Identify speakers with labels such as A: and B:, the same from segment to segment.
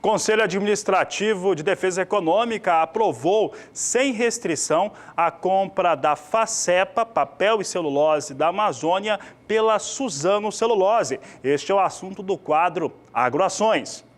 A: O Conselho Administrativo de Defesa Econômica aprovou, sem restrição, a compra da Facepa, papel e celulose da Amazônia, pela Suzano Celulose. Este é o assunto do quadro Agroações.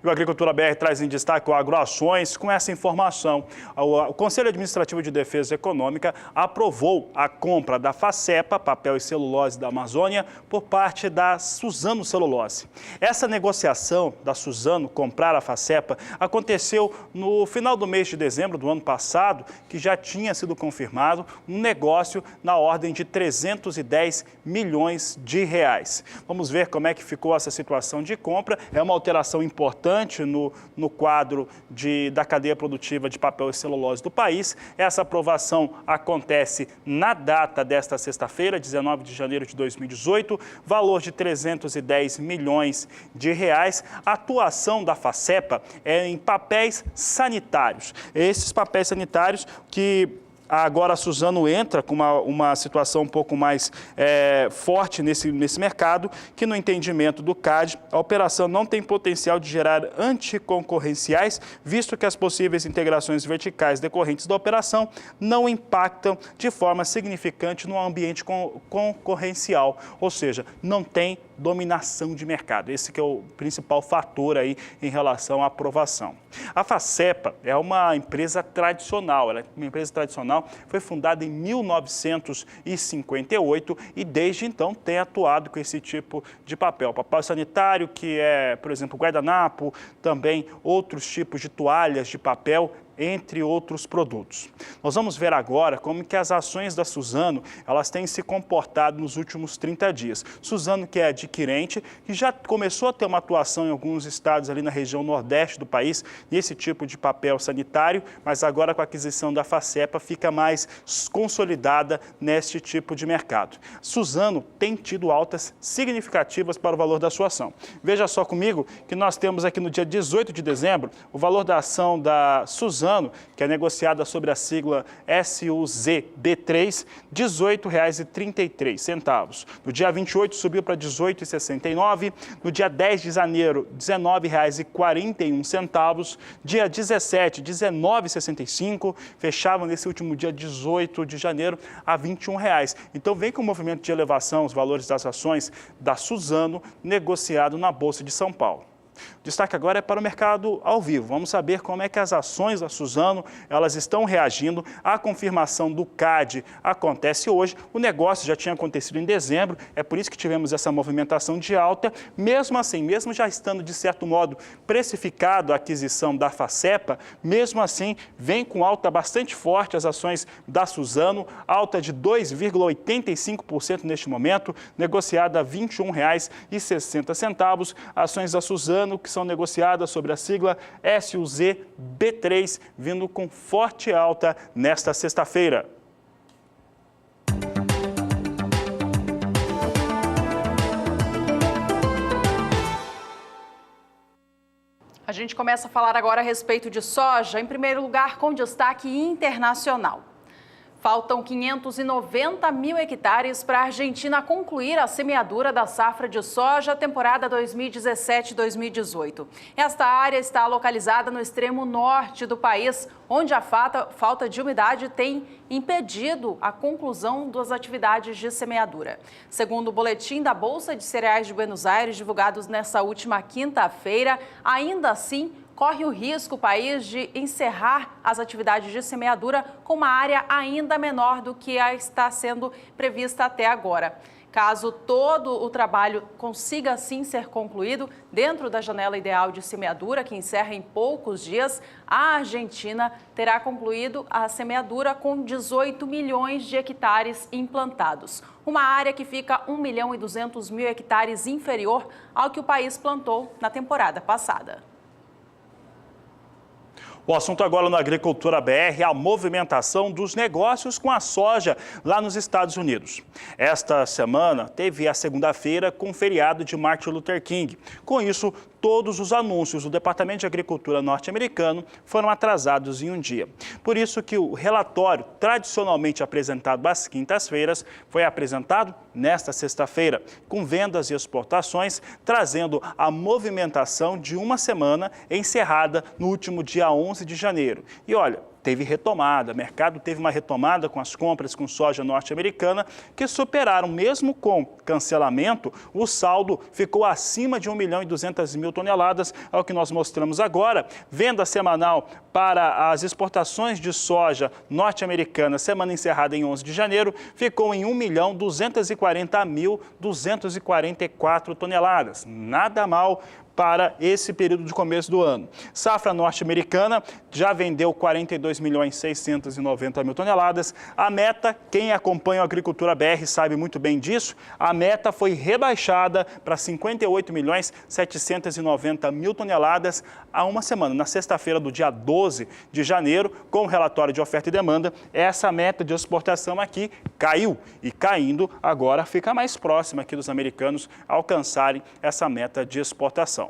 A: O Agricultura BR traz em destaque o Agroações com essa informação. O Conselho Administrativo de Defesa Econômica aprovou a compra da Facepa, papel e celulose da Amazônia, por parte da Suzano Celulose. Essa negociação da Suzano comprar a Facepa aconteceu no final do mês de dezembro do ano passado, que já tinha sido confirmado um negócio na ordem de 310 milhões de reais. Vamos ver como é que ficou essa situação de compra. É uma alteração importante no quadro da cadeia produtiva de papel e celulose do país. Essa aprovação acontece na data desta sexta-feira, 19 de janeiro de 2018, valor de 310 milhões de reais. A atuação da Facepa é em papéis sanitários. Esses papéis sanitários que agora a Suzano entra com uma situação um pouco mais forte nesse mercado, que no entendimento do CAD, a operação não tem potencial de gerar anticoncorrenciais, visto que as possíveis integrações verticais decorrentes da operação não impactam de forma significante no ambiente concorrencial, ou seja, não tem dominação de mercado. Esse que é o principal fator aí em relação à aprovação. A Facepa é uma empresa tradicional, foi fundada em 1958 e desde então tem atuado com esse tipo de papel. Papel sanitário, que é, por exemplo, guardanapo, também outros tipos de toalhas de papel, entre outros produtos. Nós vamos ver agora como que as ações da Suzano elas têm se comportado nos últimos 30 dias. Suzano, que é adquirente, que já começou a ter uma atuação em alguns estados ali na região nordeste do país, nesse tipo de papel sanitário, mas agora com a aquisição da Facepa fica mais consolidada neste tipo de mercado. Suzano tem tido altas significativas para o valor da sua ação. Veja só comigo que nós temos aqui no dia 18 de dezembro o valor da ação da Suzano, que é negociada sobre a sigla SUZB3, R$ 18,33. No dia 28 subiu para R$ 18,69. No dia 10 de janeiro, R$ 19,41. Dia 17, R$ 19,65. Fechavam nesse último dia 18 de janeiro a R$ 21. Então vem com o movimento de elevação os valores das ações da Suzano negociado na Bolsa de São Paulo. O destaque agora é para o mercado ao vivo. Vamos saber como é que as ações da Suzano elas estão reagindo. A confirmação do CAD acontece hoje. O negócio já tinha acontecido em dezembro, é por isso que tivemos essa movimentação de alta. Mesmo assim, mesmo já estando de certo modo precificado a aquisição da Facepa, mesmo assim vem com alta bastante forte as ações da Suzano, alta de 2,85% neste momento, negociada a R$ 21,60. Ações da Suzano que são negociadas sobre a sigla SUZB3, vindo com forte alta nesta sexta-feira.
B: A gente começa a falar agora a respeito de soja, em primeiro lugar com destaque internacional. Faltam 590 mil hectares para a Argentina concluir a semeadura da safra de soja temporada 2017-2018. Esta área está localizada no extremo norte do país, onde a falta de umidade tem impedido a conclusão das atividades de semeadura. Segundo o boletim da Bolsa de Cereais de Buenos Aires, divulgado nesta última quinta-feira, ainda assim, corre o risco o país de encerrar as atividades de semeadura com uma área ainda menor do que a está sendo prevista até agora. Caso todo o trabalho consiga assim ser concluído dentro da janela ideal de semeadura, que encerra em poucos dias, a Argentina terá concluído a semeadura com 18 milhões de hectares implantados. Uma área que fica 1.200.000 hectares inferior ao que o país plantou na temporada passada.
A: O assunto agora no Agricultura BR é a movimentação dos negócios com a soja lá nos Estados Unidos. Esta semana teve a segunda-feira com o feriado de Martin Luther King. Com isso, todos os anúncios do Departamento de Agricultura norte-americano foram atrasados em um dia. Por isso que o relatório, tradicionalmente apresentado às quintas-feiras, foi apresentado nesta sexta-feira, com vendas e exportações, trazendo a movimentação de uma semana encerrada no último dia 11 de janeiro. E olha, teve retomada, o mercado teve uma retomada com as compras com soja norte-americana que superaram, mesmo com cancelamento, o saldo ficou acima de 1.200.000 toneladas, é o que nós mostramos agora. Venda semanal para as exportações de soja norte-americana, semana encerrada em 11 de janeiro, ficou em 1.240.244 toneladas. Nada mal para esse período de começo do ano. Safra norte-americana já vendeu 42.690.000 toneladas. A meta, quem acompanha a Agricultura BR sabe muito bem disso, a meta foi rebaixada para 58.790.000 toneladas há uma semana. Na sexta-feira do dia 12 de janeiro, com o relatório de oferta e demanda, essa meta de exportação aqui caiu. E caindo, agora fica mais próxima aqui dos americanos alcançarem essa meta de exportação.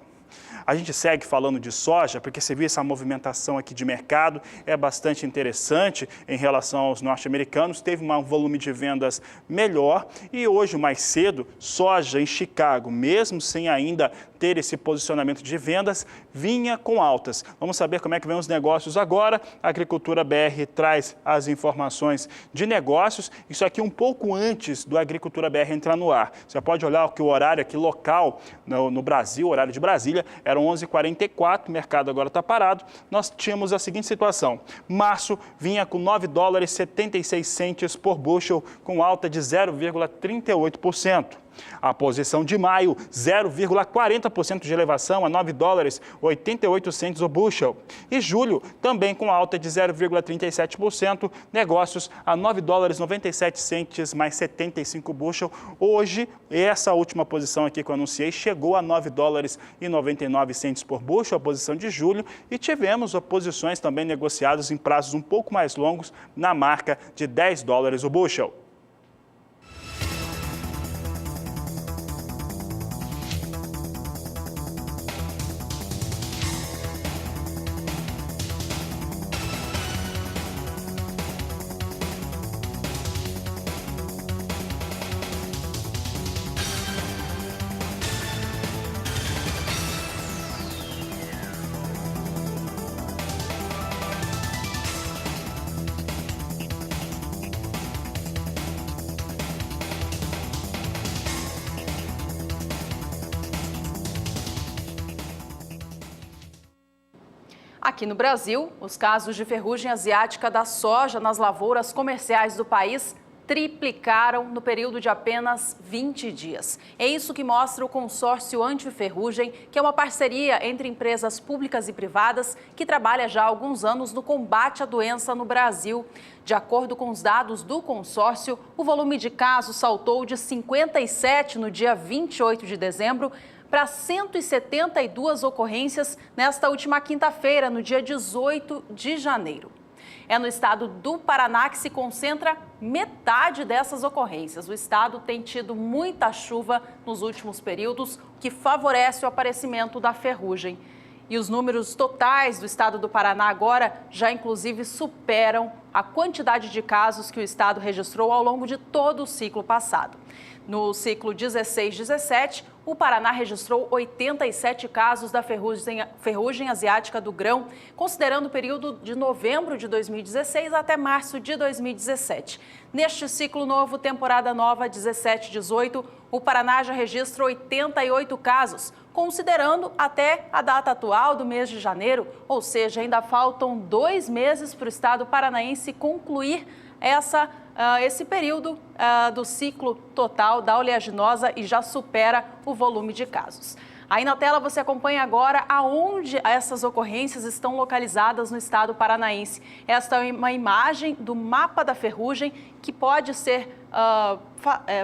A: A gente segue falando de soja, porque você viu essa movimentação aqui de mercado, é bastante interessante em relação aos norte-americanos, teve um volume de vendas melhor e hoje, mais cedo, soja em Chicago, mesmo sem ainda ter esse posicionamento de vendas, vinha com altas. Vamos saber como é que vem os negócios agora. A Agricultura BR traz as informações de negócios, isso aqui um pouco antes do Agricultura BR entrar no ar. Você pode olhar que o horário aqui local no Brasil, o horário de Brasília, era 11h44, o mercado agora está parado. Nós tínhamos a seguinte situação: março vinha com $9,76 por bushel, com alta de 0,38%. A posição de maio, 0,40% de elevação a $9,88 o bushel. E julho, também com alta de 0,37%, negócios a $9,97 mais 75 bushel. Hoje, essa última posição aqui que eu anunciei chegou a $9,99 por bushel, a posição de julho, e tivemos posições também negociadas em prazos um pouco mais longos, na marca de $10 o bushel.
B: Aqui no Brasil, os casos de ferrugem asiática da soja nas lavouras comerciais do país triplicaram no período de apenas 20 dias. É isso que mostra o consórcio anti-ferrugem, que é uma parceria entre empresas públicas e privadas que trabalha já há alguns anos no combate à doença no Brasil. De acordo com os dados do consórcio, o volume de casos saltou de 57 no dia 28 de dezembro para 172 ocorrências nesta última quinta-feira, no dia 18 de janeiro. É no estado do Paraná que se concentra metade dessas ocorrências. O estado tem tido muita chuva nos últimos períodos, o que favorece o aparecimento da ferrugem. E os números totais do estado do Paraná agora já inclusive superam a quantidade de casos que o estado registrou ao longo de todo o ciclo passado. No ciclo 16-17, o Paraná registrou 87 casos da ferrugem asiática do grão, considerando o período de novembro de 2016 até março de 2017. Neste ciclo novo, temporada nova 17-18, o Paraná já registra 88 casos, considerando até a data atual do mês de janeiro, ou seja, ainda faltam 2 meses para o estado paranaense concluir esse período do ciclo total da oleaginosa e já supera o volume de casos. Aí na tela você acompanha agora aonde essas ocorrências estão localizadas no estado paranaense. Esta é uma imagem do mapa da ferrugem que pode ser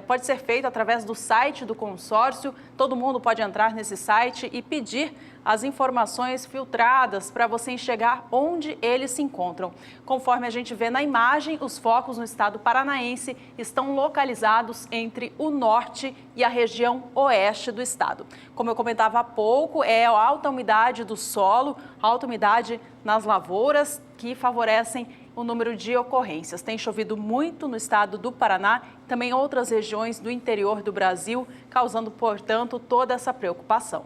B: pode ser feito através do site do consórcio. Todo mundo pode entrar nesse site e pedir as informações filtradas para você enxergar onde eles se encontram. Conforme a gente vê na imagem, os focos no estado paranaense estão localizados entre o norte e a região oeste do estado. Como eu comentava há pouco, é a alta umidade do solo, alta umidade nas lavouras que favorecem o número de ocorrências. Tem chovido muito no estado do Paraná, também outras regiões do interior do Brasil, causando, portanto, toda essa preocupação.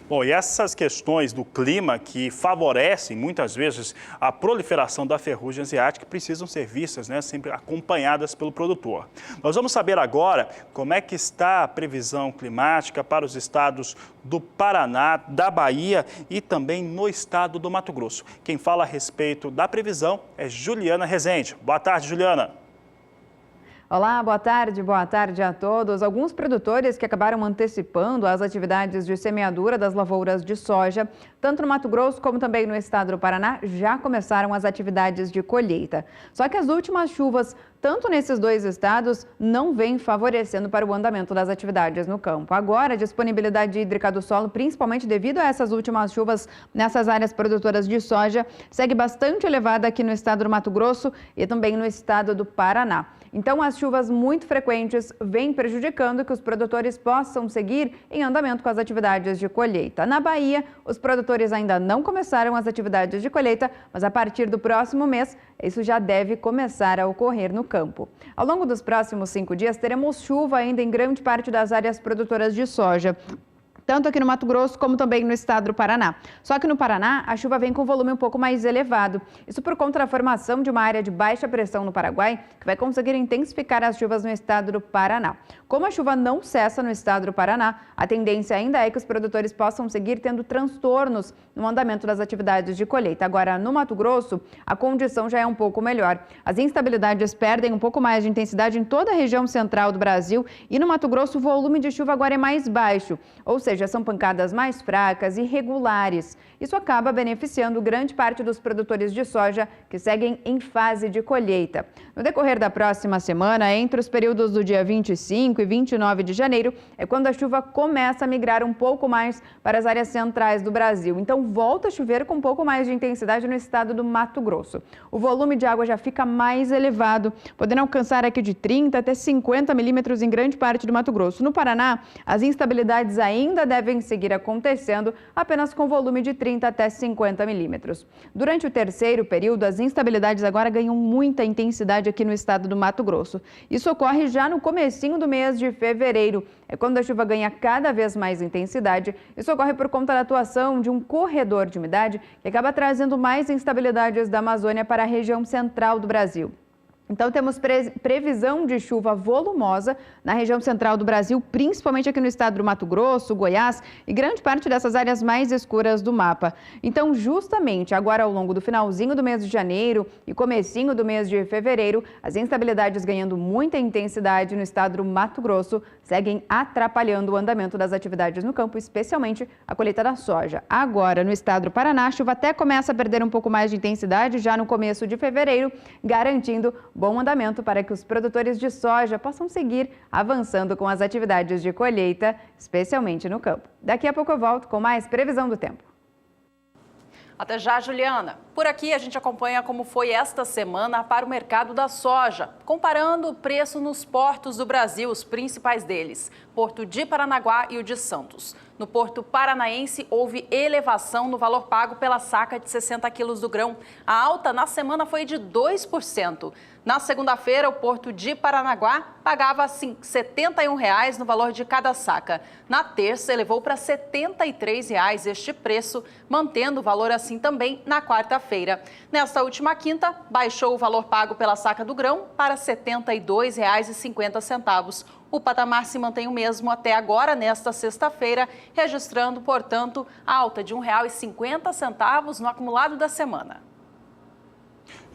A: Bom, e essas questões do clima que favorecem muitas vezes a proliferação da ferrugem asiática precisam ser vistas, né, sempre acompanhadas pelo produtor. Nós vamos saber agora como é que está a previsão climática para os estados do Paraná, da Bahia e também no estado do Mato Grosso. Quem fala a respeito da previsão é Juliana Rezende. Boa tarde, Juliana.
C: Olá, boa tarde a todos. Alguns produtores que acabaram antecipando as atividades de semeadura das lavouras de soja, tanto no Mato Grosso como também no estado do Paraná, já começaram as atividades de colheita. Só que as últimas chuvas, tanto nesses dois estados, não vêm favorecendo para o andamento das atividades no campo. Agora, a disponibilidade hídrica do solo, principalmente devido a essas últimas chuvas nessas áreas produtoras de soja, segue bastante elevada aqui no estado do Mato Grosso e também no estado do Paraná. Então, as chuvas muito frequentes vêm prejudicando que os produtores possam seguir em andamento com as atividades de colheita. Na Bahia, os produtores ainda não começaram as atividades de colheita, mas a partir do próximo mês, isso já deve começar a ocorrer no campo. Ao longo dos próximos 5 dias, teremos chuva ainda em grande parte das áreas produtoras de soja, tanto aqui no Mato Grosso como também no estado do Paraná. Só que no Paraná, a chuva vem com volume um pouco mais elevado. Isso por conta da formação de uma área de baixa pressão no Paraguai, que vai conseguir intensificar as chuvas no estado do Paraná. Como a chuva não cessa no estado do Paraná, a tendência ainda é que os produtores possam seguir tendo transtornos no andamento das atividades de colheita. Agora, no Mato Grosso, a condição já é um pouco melhor. As instabilidades perdem um pouco mais de intensidade em toda a região central do Brasil e no Mato Grosso o volume de chuva agora é mais baixo, ou seja, são pancadas mais fracas e irregulares. Isso acaba beneficiando grande parte dos produtores de soja que seguem em fase de colheita. No decorrer da próxima semana, entre os períodos do dia 25 e 29 de janeiro, é quando a chuva começa a migrar um pouco mais para as áreas centrais do Brasil. Então, volta a chover com um pouco mais de intensidade no estado do Mato Grosso. O volume de água já fica mais elevado, podendo alcançar aqui de 30 até 50 milímetros em grande parte do Mato Grosso. No Paraná, as instabilidades ainda devem seguir acontecendo, apenas com volume de 30 até 50 milímetros. Durante o terceiro período, as instabilidades agora ganham muita intensidade aqui no estado do Mato Grosso. Isso ocorre já no comecinho do mês de fevereiro. É quando a chuva ganha cada vez mais intensidade. Isso ocorre por conta da atuação de um corredor de umidade que acaba trazendo mais instabilidades da Amazônia para a região central do Brasil. Então, temos previsão de chuva volumosa na região central do Brasil, principalmente aqui no estado do Mato Grosso, Goiás e grande parte dessas áreas mais escuras do mapa. Então, justamente agora ao longo do finalzinho do mês de janeiro e comecinho do mês de fevereiro, as instabilidades ganhando muita intensidade no estado do Mato Grosso seguem atrapalhando o andamento das atividades no campo, especialmente a colheita da soja. Agora, no estado do Paraná, a chuva até começa a perder um pouco mais de intensidade já no começo de fevereiro, garantindo bom andamento para que os produtores de soja possam seguir avançando com as atividades de colheita, especialmente no campo. Daqui a pouco eu volto com mais previsão do tempo.
B: Até já, Juliana. Por aqui a gente acompanha como foi esta semana para o mercado da soja, comparando o preço nos portos do Brasil, os principais deles, Porto de Paranaguá e o de Santos. No Porto Paranaense, houve elevação no valor pago pela saca de 60 quilos do grão. A alta na semana foi de 2%. Na segunda-feira, o Porto de Paranaguá pagava R$ 71,00 no valor de cada saca. Na terça, elevou para R$ 73,00 este preço, mantendo o valor assim também na quarta-feira. Nesta última quinta, baixou o valor pago pela saca do grão para R$ 72,50. O patamar se mantém o mesmo até agora, nesta sexta-feira, registrando, portanto, alta de R$ 1,50 no acumulado da semana.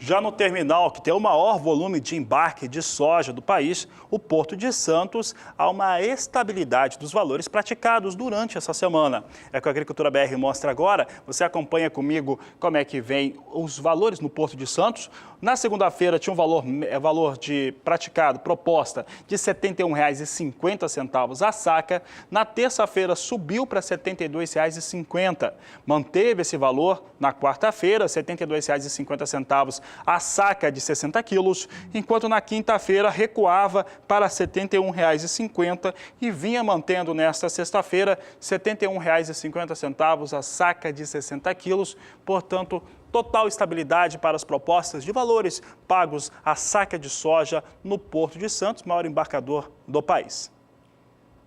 A: Já no terminal, que tem o maior volume de embarque de soja do país, o Porto de Santos, há uma estabilidade dos valores praticados durante essa semana. É o que a Agricultura BR mostra agora. Você acompanha comigo como é que vem os valores no Porto de Santos. Na segunda-feira tinha um valor de praticado, proposta, de R$ 71,50 a saca. Na terça-feira subiu para R$ 72,50. Manteve esse valor na quarta-feira, R$ 72,50 a saca de 60 quilos, enquanto na quinta-feira recuava para R$ 71,50 e vinha mantendo nesta sexta-feira R$ 71,50 a saca de 60 quilos. Portanto, total estabilidade para as propostas de valores pagos à saca de soja no Porto de Santos, maior embarcador do país.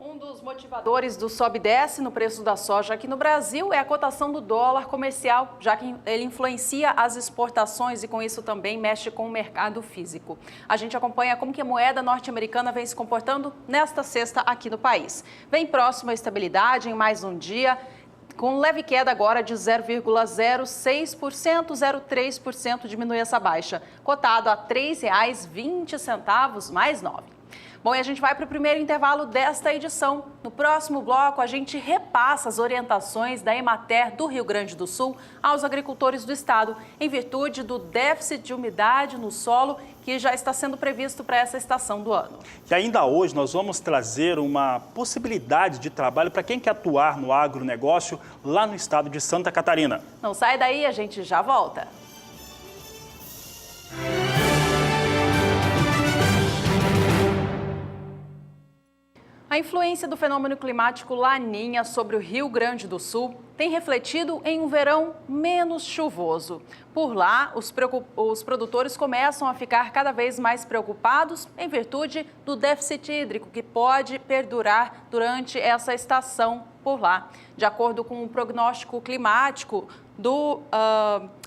B: Um dos motivadores do sobe e desce no preço da soja aqui no Brasil é a cotação do dólar comercial, já que ele influencia as exportações e com isso também mexe com o mercado físico. A gente acompanha como que a moeda norte-americana vem se comportando nesta sexta aqui no país. Vem próximo à estabilidade em mais um dia, com leve queda agora de 0,06%, 0,3% diminui essa baixa, cotado a R$ 3,20 mais 9. Bom, e a gente vai para o primeiro intervalo desta edição. No próximo bloco, a gente repassa as orientações da Emater do Rio Grande do Sul aos agricultores do estado, em virtude do déficit de umidade no solo que já está sendo previsto para essa estação do ano.
A: E ainda hoje nós vamos trazer uma possibilidade de trabalho para quem quer atuar no agronegócio lá no estado de Santa Catarina.
B: Não sai daí, a gente já volta. A influência do fenômeno climático Laninha sobre o Rio Grande do Sul tem refletido em um verão menos chuvoso. Por lá, os produtores começam a ficar cada vez mais preocupados em virtude do déficit hídrico que pode perdurar durante essa estação por lá. De acordo com o prognóstico climático do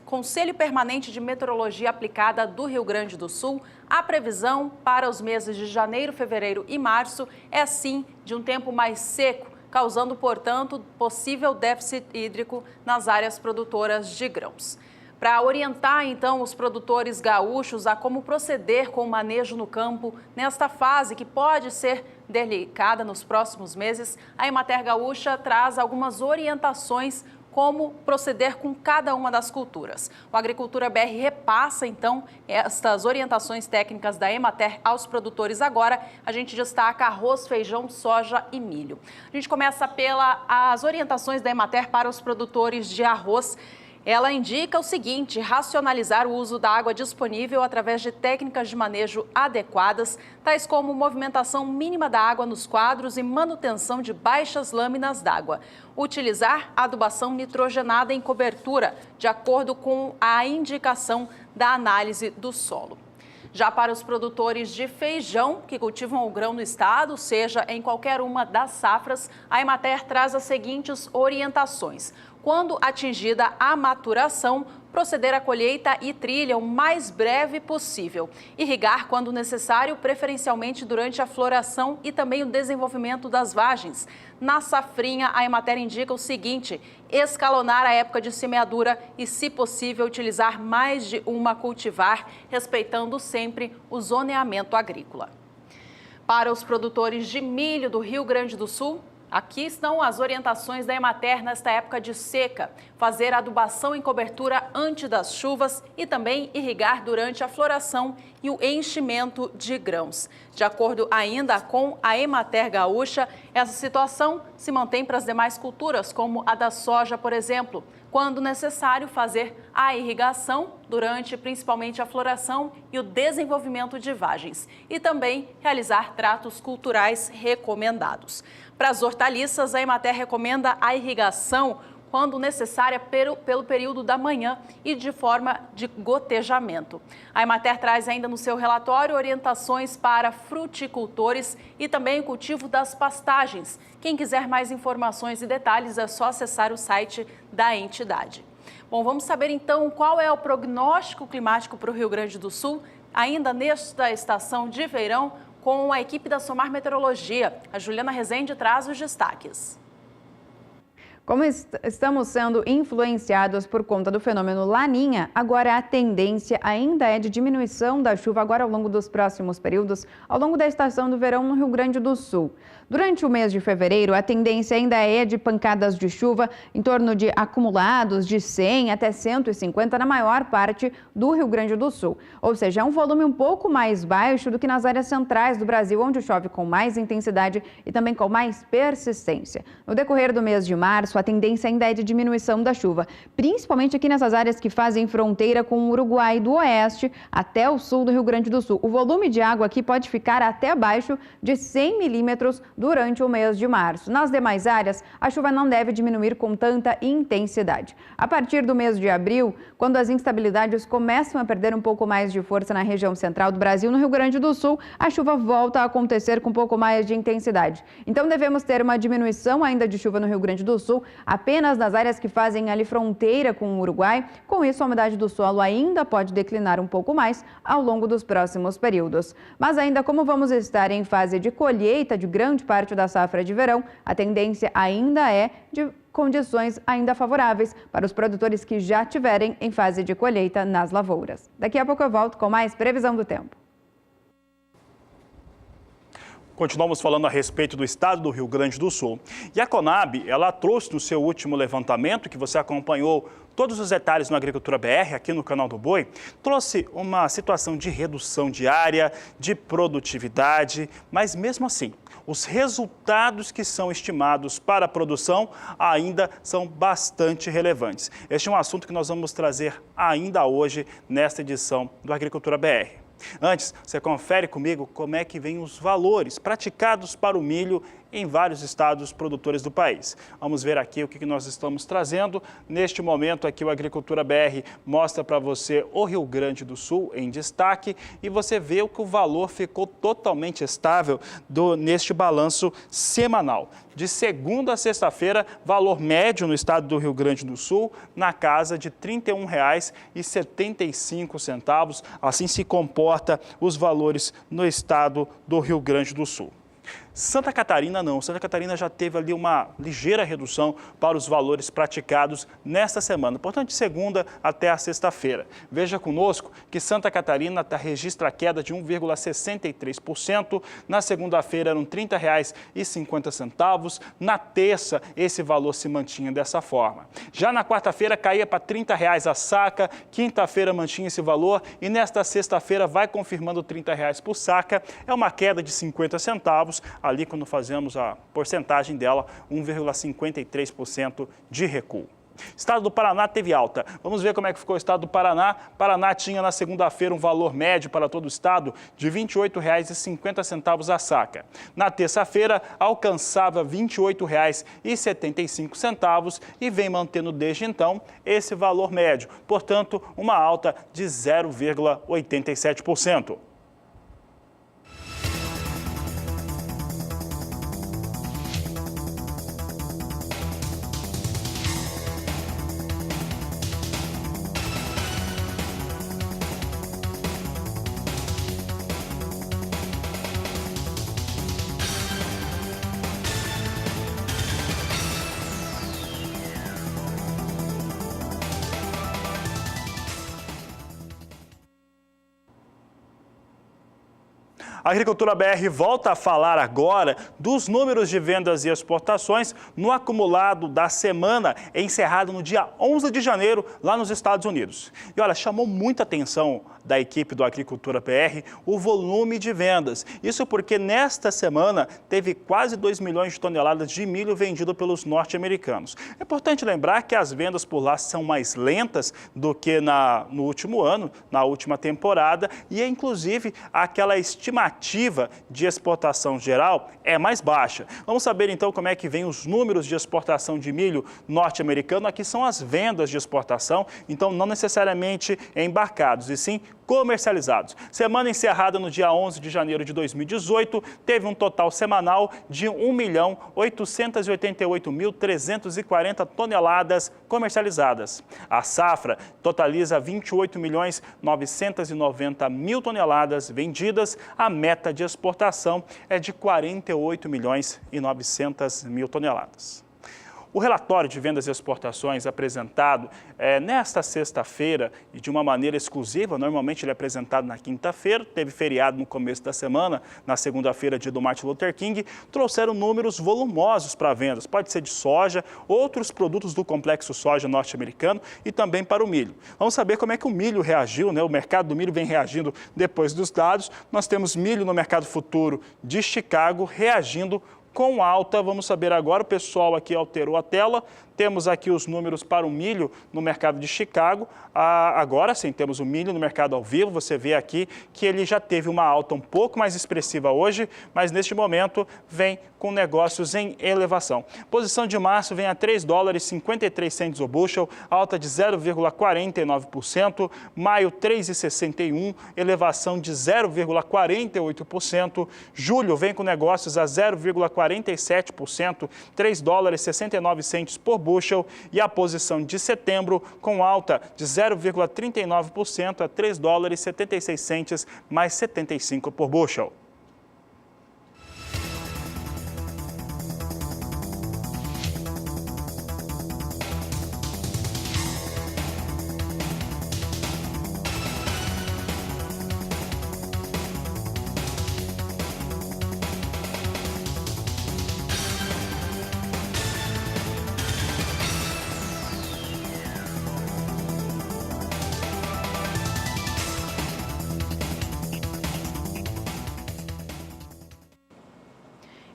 B: Conselho Permanente de Meteorologia Aplicada do Rio Grande do Sul, a previsão para os meses de janeiro, fevereiro e março é sim de um tempo mais seco, causando, portanto, possível déficit hídrico nas áreas produtoras de grãos. Para orientar, então, os produtores gaúchos a como proceder com o manejo no campo nesta fase que pode ser delicada nos próximos meses, a Emater Gaúcha traz algumas orientações como proceder com cada uma das culturas. O Agricultura BR repassa, então, estas orientações técnicas da Emater aos produtores agora. A gente destaca arroz, feijão, soja e milho. A gente começa pelas orientações da Emater para os produtores de arroz. Ela indica o seguinte: racionalizar o uso da água disponível através de técnicas de manejo adequadas, tais como movimentação mínima da água nos quadros e manutenção de baixas lâminas d'água. Utilizar adubação nitrogenada em cobertura, de acordo com a indicação da análise do solo. Já para os produtores de feijão que cultivam o grão no estado, seja em qualquer uma das safras, a Emater traz as seguintes orientações. Quando atingida a maturação, proceder à colheita e trilha o mais breve possível. Irrigar quando necessário, preferencialmente durante a floração e também o desenvolvimento das vagens. Na safrinha, a Emater indica o seguinte: escalonar a época de semeadura e, se possível, utilizar mais de uma cultivar, respeitando sempre o zoneamento agrícola. Para os produtores de milho do Rio Grande do Sul, aqui estão as orientações da Emater nesta época de seca: fazer adubação em cobertura antes das chuvas e também irrigar durante a floração e o enchimento de grãos. De acordo ainda com a Emater Gaúcha, essa situação se mantém para as demais culturas, como a da soja, por exemplo, quando necessário fazer a irrigação durante principalmente a floração e o desenvolvimento de vagens e também realizar tratos culturais recomendados. Para as hortaliças, a Emater recomenda a irrigação quando necessária pelo período da manhã e de forma de gotejamento. A Emater traz ainda no seu relatório orientações para fruticultores e também o cultivo das pastagens. Quem quiser mais informações e detalhes é só acessar o site da entidade. Bom, vamos saber então qual é o prognóstico climático para o Rio Grande do Sul, ainda nesta estação de verão, com a equipe da Somar Meteorologia. A Juliana Rezende traz os destaques.
C: Como estamos sendo influenciados por conta do fenômeno Laninha, agora a tendência ainda é de diminuição da chuva agora ao longo dos próximos períodos, ao longo da estação do verão no Rio Grande do Sul. Durante o mês de fevereiro, a tendência ainda é de pancadas de chuva em torno de acumulados de 100 até 150 na maior parte do Rio Grande do Sul. Ou seja, é um volume um pouco mais baixo do que nas áreas centrais do Brasil, onde chove com mais intensidade e também com mais persistência. No decorrer do mês de março, a tendência ainda é de diminuição da chuva, principalmente aqui nessas áreas que fazem fronteira com o Uruguai do oeste até o sul do Rio Grande do Sul. O volume de água aqui pode ficar até abaixo de 100 milímetros durante o mês de março. Nas demais áreas, a chuva não deve diminuir com tanta intensidade. A partir do mês de abril, quando as instabilidades começam a perder um pouco mais de força na região central do Brasil, no Rio Grande do Sul, a chuva volta a acontecer com um pouco mais de intensidade. Então, devemos ter uma diminuição ainda de chuva no Rio Grande do Sul, apenas nas áreas que fazem ali fronteira com o Uruguai. Com isso, a umidade do solo ainda pode declinar um pouco mais ao longo dos próximos períodos. Mas ainda como vamos estar em fase de colheita de grande parte da safra de verão, a tendência ainda é de condições ainda favoráveis para os produtores que já estiverem em fase de colheita nas lavouras. Daqui a pouco eu volto com mais previsão do tempo.
A: Continuamos falando a respeito do estado do Rio Grande do Sul. E a Conab, ela trouxe no seu último levantamento, que você acompanhou todos os detalhes no Agricultura BR, aqui no canal do Boi, trouxe uma situação de redução de área, de produtividade, mas mesmo assim, os resultados que são estimados para a produção ainda são bastante relevantes. Este é um assunto que nós vamos trazer ainda hoje nesta edição do Agricultura BR. Antes, você confere comigo como é que vêm os valores praticados para o milho em vários estados produtores do país. Vamos ver aqui o que nós estamos trazendo. Neste momento aqui o Agricultura BR mostra para você o Rio Grande do Sul em destaque e você vê que o valor ficou totalmente estável neste balanço semanal. De segunda a sexta-feira, valor médio no estado do Rio Grande do Sul na casa de R$ 31,75. Assim se comporta os valores no estado do Rio Grande do Sul. Santa Catarina não. Santa Catarina já teve ali uma ligeira redução para os valores praticados nesta semana, portanto, de segunda até a sexta-feira. Veja conosco que Santa Catarina registra a queda de 1,63%. Na segunda-feira eram R$ 30,50. Na terça, esse valor se mantinha dessa forma. Já na quarta-feira caía para R$ 30 a saca, quinta-feira mantinha esse valor e nesta sexta-feira vai confirmando R$ 30 por saca. É uma queda de 50 centavos. Ali, quando fazemos a porcentagem dela, 1,53% de recuo. Estado do Paraná teve alta. Vamos ver como é que ficou o estado do Paraná. Paraná tinha na segunda-feira um valor médio para todo o estado de R$ 28,50 a saca. Na terça-feira alcançava R$ 28,75 e vem mantendo desde então esse valor médio. Portanto, uma alta de 0,87%. A Agricultura BR volta a falar agora dos números de vendas e exportações no acumulado da semana encerrado no dia 11 de janeiro, lá nos Estados Unidos. E olha, chamou muita atenção da equipe do Agricultura BR o volume de vendas. Isso porque nesta semana teve quase 2 milhões de toneladas de milho vendido pelos norte-americanos. É importante lembrar que as vendas por lá são mais lentas do que no último ano, na última temporada, e inclusive aquela estimativa de exportação geral é mais baixa. Vamos saber então como é que vem os números de exportação de milho norte-americano. Aqui são as vendas de exportação, então não necessariamente embarcados, e sim comercializados. Semana encerrada no dia 11 de janeiro de 2018, teve um total semanal de 1.888.340 toneladas comercializadas. A safra totaliza 28.990.000 toneladas vendidas. A meta de exportação é de 48.900.000 toneladas. O relatório de vendas e exportações apresentado nesta sexta-feira e de uma maneira exclusiva, normalmente ele é apresentado na quinta-feira, teve feriado no começo da semana, na segunda-feira, dia do Martin Luther King, trouxeram números volumosos para vendas, pode ser de soja, outros produtos do complexo soja norte-americano e também para o milho. Vamos saber como é que o milho reagiu, né? O mercado do milho vem reagindo depois dos dados. Nós temos milho no mercado futuro de Chicago reagindo com alta. Vamos saber agora, o pessoal aqui alterou a tela. Temos aqui os números para o milho no mercado de Chicago. Agora sim, temos o milho no mercado ao vivo. Você vê aqui que ele já teve uma alta um pouco mais expressiva hoje, mas neste momento vem com negócios em elevação. Posição de março vem a $3,53 o bushel, alta de 0,49%. Maio, 3,61, elevação de 0,48%. Julho vem com negócios a 0,47%, $3,69 por bushel, e a posição de setembro com alta de 0,39% a $3,76 mais 75 por bushel.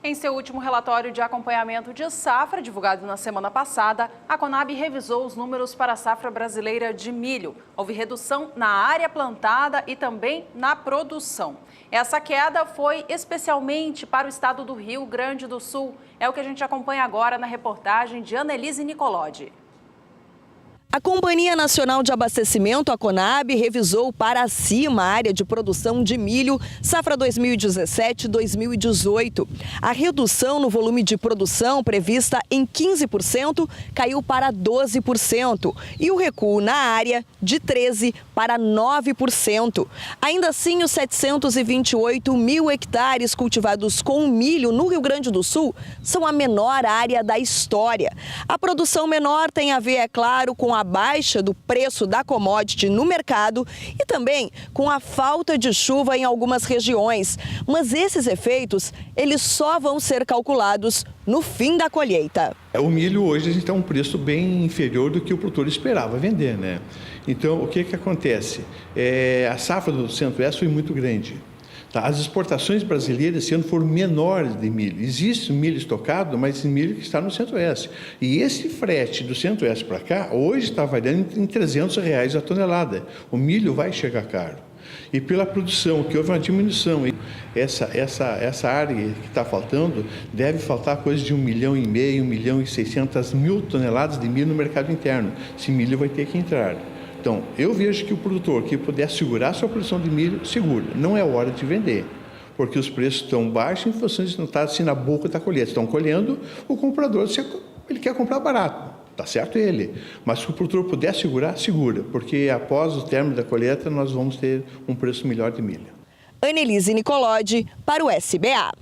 B: Em seu último relatório de acompanhamento de safra, divulgado na semana passada, a Conab revisou os números para a safra brasileira de milho. Houve redução na área plantada e também na produção. Essa queda foi especialmente para o estado do Rio Grande do Sul. É o que a gente acompanha agora na reportagem de Annelise Nicolodi.
D: A Companhia Nacional de Abastecimento, a Conab, revisou para cima a área de produção de milho safra 2017-2018. A redução no volume de produção prevista em 15% caiu para 12% e o recuo na área de 13% para 9%. Ainda assim, os 728 mil hectares cultivados com milho no Rio Grande do Sul são a menor área da história. A produção menor tem a ver, é claro, com a baixa do preço da commodity no mercado e também com a falta de chuva em algumas regiões. Mas esses efeitos, eles só vão ser calculados no fim da colheita.
E: O milho hoje a gente tem um preço bem inferior do que o produtor esperava vender, né? Então, o que acontece? A safra do Centro-Oeste foi muito grande. Tá? As exportações brasileiras esse ano foram menores de milho. Existe milho estocado, mas esse milho que está no Centro-Oeste. E esse frete do Centro-Oeste para cá, hoje está variando em R$300 a tonelada. O milho vai chegar caro. E pela produção, que houve uma diminuição. Essa área que está faltando, deve faltar coisa de 1,5 milhão, 1.600.000 toneladas de milho no mercado interno. Esse milho vai ter que entrar. Então, eu vejo que o produtor que puder segurar sua produção de milho, segura. Não é hora de vender, porque os preços estão baixos em função de não estar assim na boca da colheita. Estão colhendo, o comprador, ele quer comprar barato, tá certo ele. Mas se o produtor puder segurar, segura, porque após o término da colheita nós vamos ter um preço melhor de milho.
D: Annelise Nicolodi para o SBA.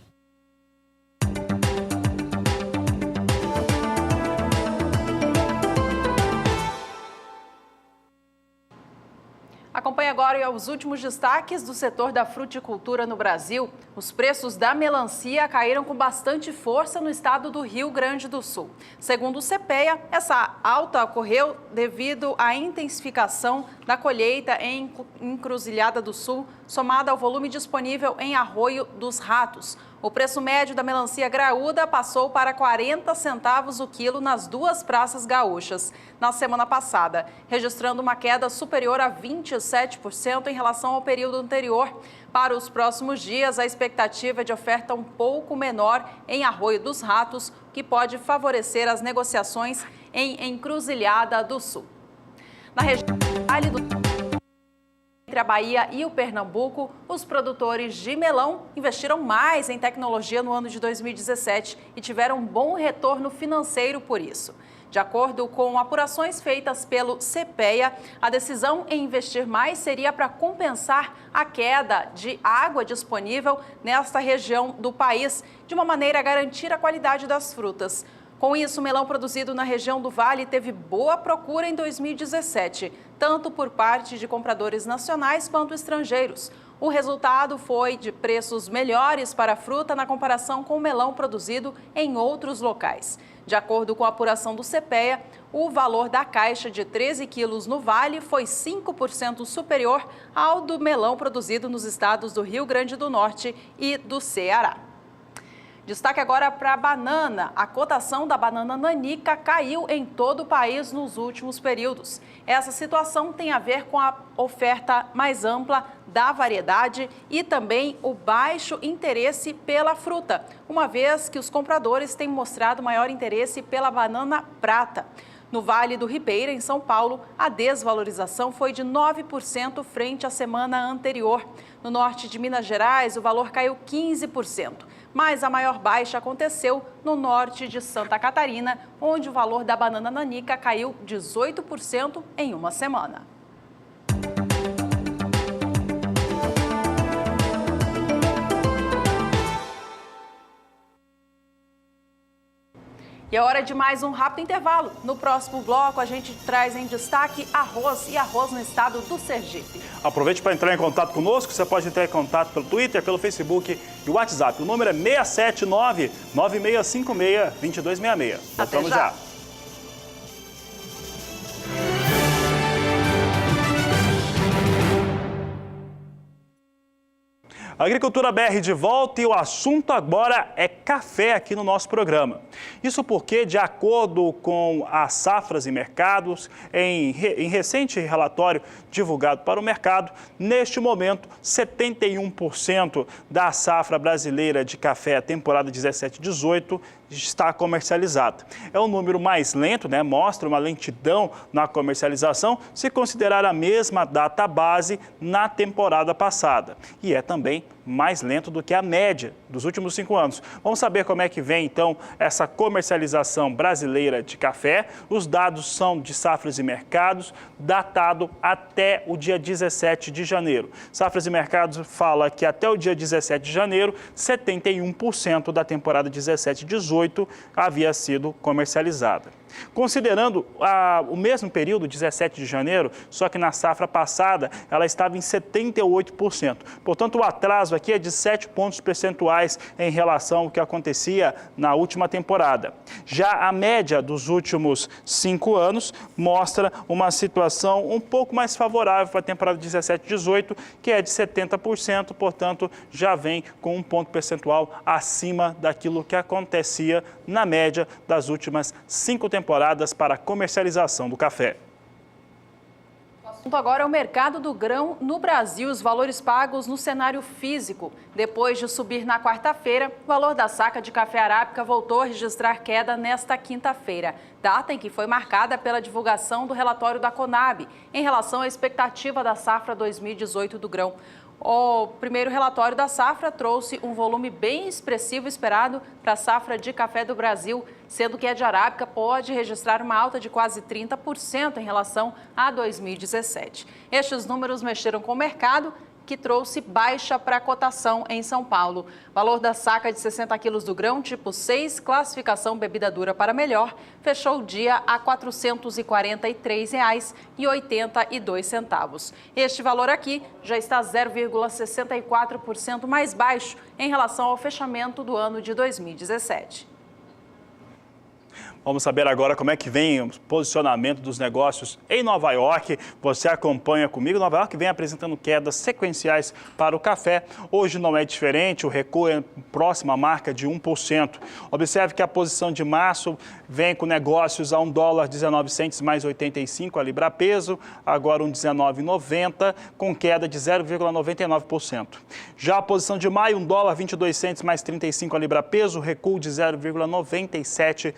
B: Acompanhe agora os últimos destaques do setor da fruticultura no Brasil. Os preços da melancia caíram com bastante força no estado do Rio Grande do Sul. Segundo o CPEA, essa alta ocorreu devido à intensificação da colheita em Encruzilhada do Sul, somada ao volume disponível em Arroio dos Ratos. O preço médio da melancia graúda passou para 40 centavos o quilo nas duas praças gaúchas na semana passada, registrando uma queda superior a 27% em relação ao período anterior. Para os próximos dias, a expectativa é de oferta um pouco menor em Arroio dos Ratos, que pode favorecer as negociações em Encruzilhada do Sul. Na região entre a Bahia e o Pernambuco, os produtores de melão investiram mais em tecnologia no ano de 2017 e tiveram um bom retorno financeiro por isso. De acordo com apurações feitas pelo CPEA, a decisão em investir mais seria para compensar a queda de água disponível nesta região do país, de uma maneira a garantir a qualidade das frutas. Com isso, o melão produzido na região do Vale teve boa procura em 2017, tanto por parte de compradores nacionais quanto estrangeiros. O resultado foi de preços melhores para a fruta na comparação com o melão produzido em outros locais. De acordo com a apuração do CPEA, o valor da caixa de 13 quilos no Vale foi 5% superior ao do melão produzido nos estados do Rio Grande do Norte e do Ceará. Destaque agora para a banana. A cotação da banana nanica caiu em todo o país nos últimos períodos. Essa situação tem a ver com a oferta mais ampla da variedade e também o baixo interesse pela fruta, uma vez que os compradores têm mostrado maior interesse pela banana prata. No Vale do Ribeira, em São Paulo, a desvalorização foi de 9% frente à semana anterior. No norte de Minas Gerais, o valor caiu 15%. Mas a maior baixa aconteceu no norte de Santa Catarina, onde o valor da banana nanica caiu 18% em uma semana. E é hora de mais um rápido intervalo. No próximo bloco, a gente traz em destaque arroz e arroz no estado do Sergipe.
A: Aproveite para entrar em contato conosco. Você pode entrar em contato pelo Twitter, pelo Facebook e WhatsApp. O número é 679-9656-2266. Voltamos já. Agricultura BR de volta e o assunto agora é café aqui no nosso programa. Isso porque, de acordo com a Safras e Mercados, em recente relatório divulgado para o mercado, neste momento, 71% da safra brasileira de café temporada 17-18 está comercializada. É um número mais lento, né? Mostra uma lentidão na comercialização se considerar a mesma data base na temporada passada. E é também mais lento do que a média dos últimos 5 anos. Vamos saber como é que vem, então, essa comercialização brasileira de café. Os dados são de Safras e Mercados, datado até o dia 17 de janeiro. Safras e Mercados fala que até o dia 17 de janeiro, 71% da temporada 17-18 havia sido comercializada. Considerando o mesmo período, 17 de janeiro, só que na safra passada ela estava em 78%. Portanto, o atraso aqui é de 7 pontos percentuais em relação ao que acontecia na última temporada. Já a média dos últimos 5 anos mostra uma situação um pouco mais favorável para a temporada 17-18, que é de 70%, portanto, já vem com um ponto percentual acima daquilo que acontecia na média das últimas 5 temporadas para a comercialização do café.
B: O assunto agora é o mercado do grão no Brasil, os valores pagos no cenário físico. Depois de subir na quarta-feira, o valor da saca de café arábica voltou a registrar queda nesta quinta-feira, data em que foi marcada pela divulgação do relatório da Conab em relação à expectativa da safra 2018 do grão. O primeiro relatório da safra trouxe um volume bem expressivo esperado para a safra de café do Brasil, sendo que a de arábica pode registrar uma alta de quase 30% em relação a 2017. Estes números mexeram com o mercado, que trouxe baixa para a cotação em São Paulo. O valor da saca de 60 quilos do grão, tipo 6, classificação bebida dura para melhor, fechou o dia a R$ 443,82. Este valor aqui já está 0,64% mais baixo em relação ao fechamento do ano de 2017.
A: Vamos saber agora como é que vem o posicionamento dos negócios em Nova York. Você acompanha comigo. Nova York vem apresentando quedas sequenciais para o café. Hoje não é diferente, o recuo é próximo à marca de 1%. Observe que a posição de março vem com negócios a $1,19 mais 85 a libra peso, agora $1,1990, com queda de 0,99%. Já a posição de maio, $1,22 mais 35 a libra peso, recuo de 0,97%.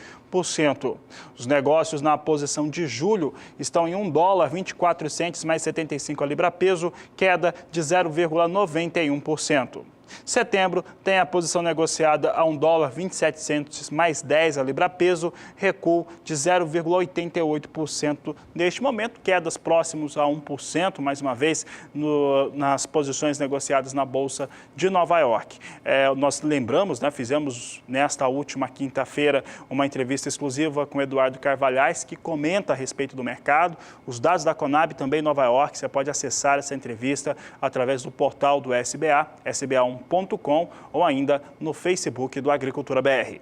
A: Os negócios na posição de julho estão em $1,24 mais 75 a libra peso, queda de 0,91%. Setembro tem a posição negociada a $1,27 mais 10 a libra-peso, recuo de 0,88%. Neste momento, quedas próximos a 1%, mais uma vez, nas posições negociadas na Bolsa de Nova York. Nós lembramos, fizemos nesta última quinta-feira uma entrevista exclusiva com Eduardo Carvalhais, que comenta a respeito do mercado. Os dados da Conab também em Nova York, você pode acessar essa entrevista através do portal do SBA, sba1.com, ou ainda no Facebook do Agricultura BR.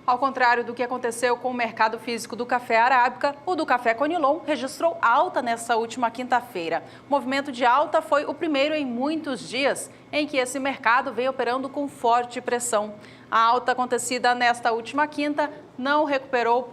B: Ao contrário do que aconteceu com o mercado físico do café arábica, o do café Conilon registrou alta nesta última quinta-feira. O movimento de alta foi o primeiro em muitos dias em que esse mercado vem operando com forte pressão. A alta acontecida nesta última quinta não recuperou,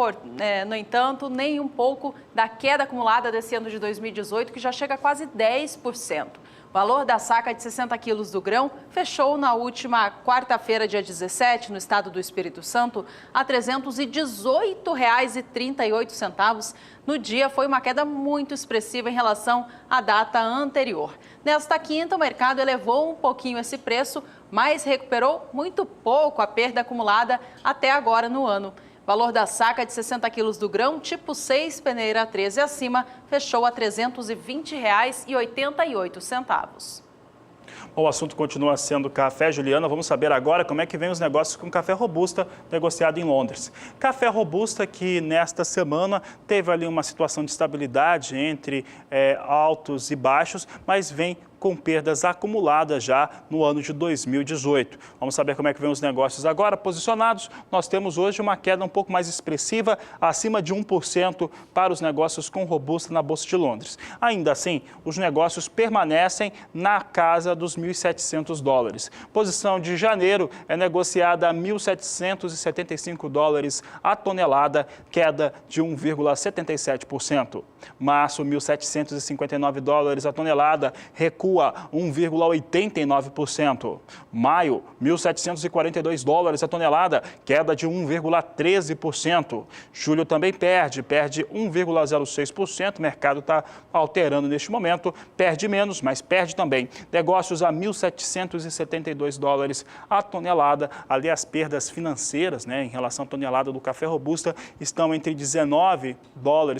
B: no entanto, nem um pouco da queda acumulada desse ano de 2018, que já chega a quase 10%. O valor da saca de 60 quilos do grão fechou na última quarta-feira, dia 17, no estado do Espírito Santo, a R$ 318,38. No dia, foi uma queda muito expressiva em relação à data anterior. Nesta quinta, o mercado elevou um pouquinho esse preço, mas recuperou muito pouco a perda acumulada até agora no ano. O valor da saca de 60 quilos do grão, tipo 6, peneira 13 acima, fechou a R$ 320,88.
A: O assunto continua sendo café. Juliana, vamos saber agora como é que vem os negócios com café robusta negociado em Londres. Café robusta que nesta semana teve ali uma situação de estabilidade entre altos e baixos, mas vem com perdas acumuladas já no ano de 2018. Vamos saber como é que vem os negócios agora. Posicionados, nós temos hoje uma queda um pouco mais expressiva, acima de 1% para os negócios com robusta na Bolsa de Londres. Ainda assim, os negócios permanecem na casa dos $1.700. Posição de janeiro é negociada a $1.775 a tonelada, queda de 1,77%. Março, $1.759 a tonelada, recua 1,89%. Maio, $1.742 a tonelada, queda de 1,13%. Julho também perde 1,06%. O mercado está alterando neste momento, perde menos, mas perde também. Negócios a $1.772 a tonelada. Ali as perdas financeiras, em relação à tonelada do café robusta, estão entre $19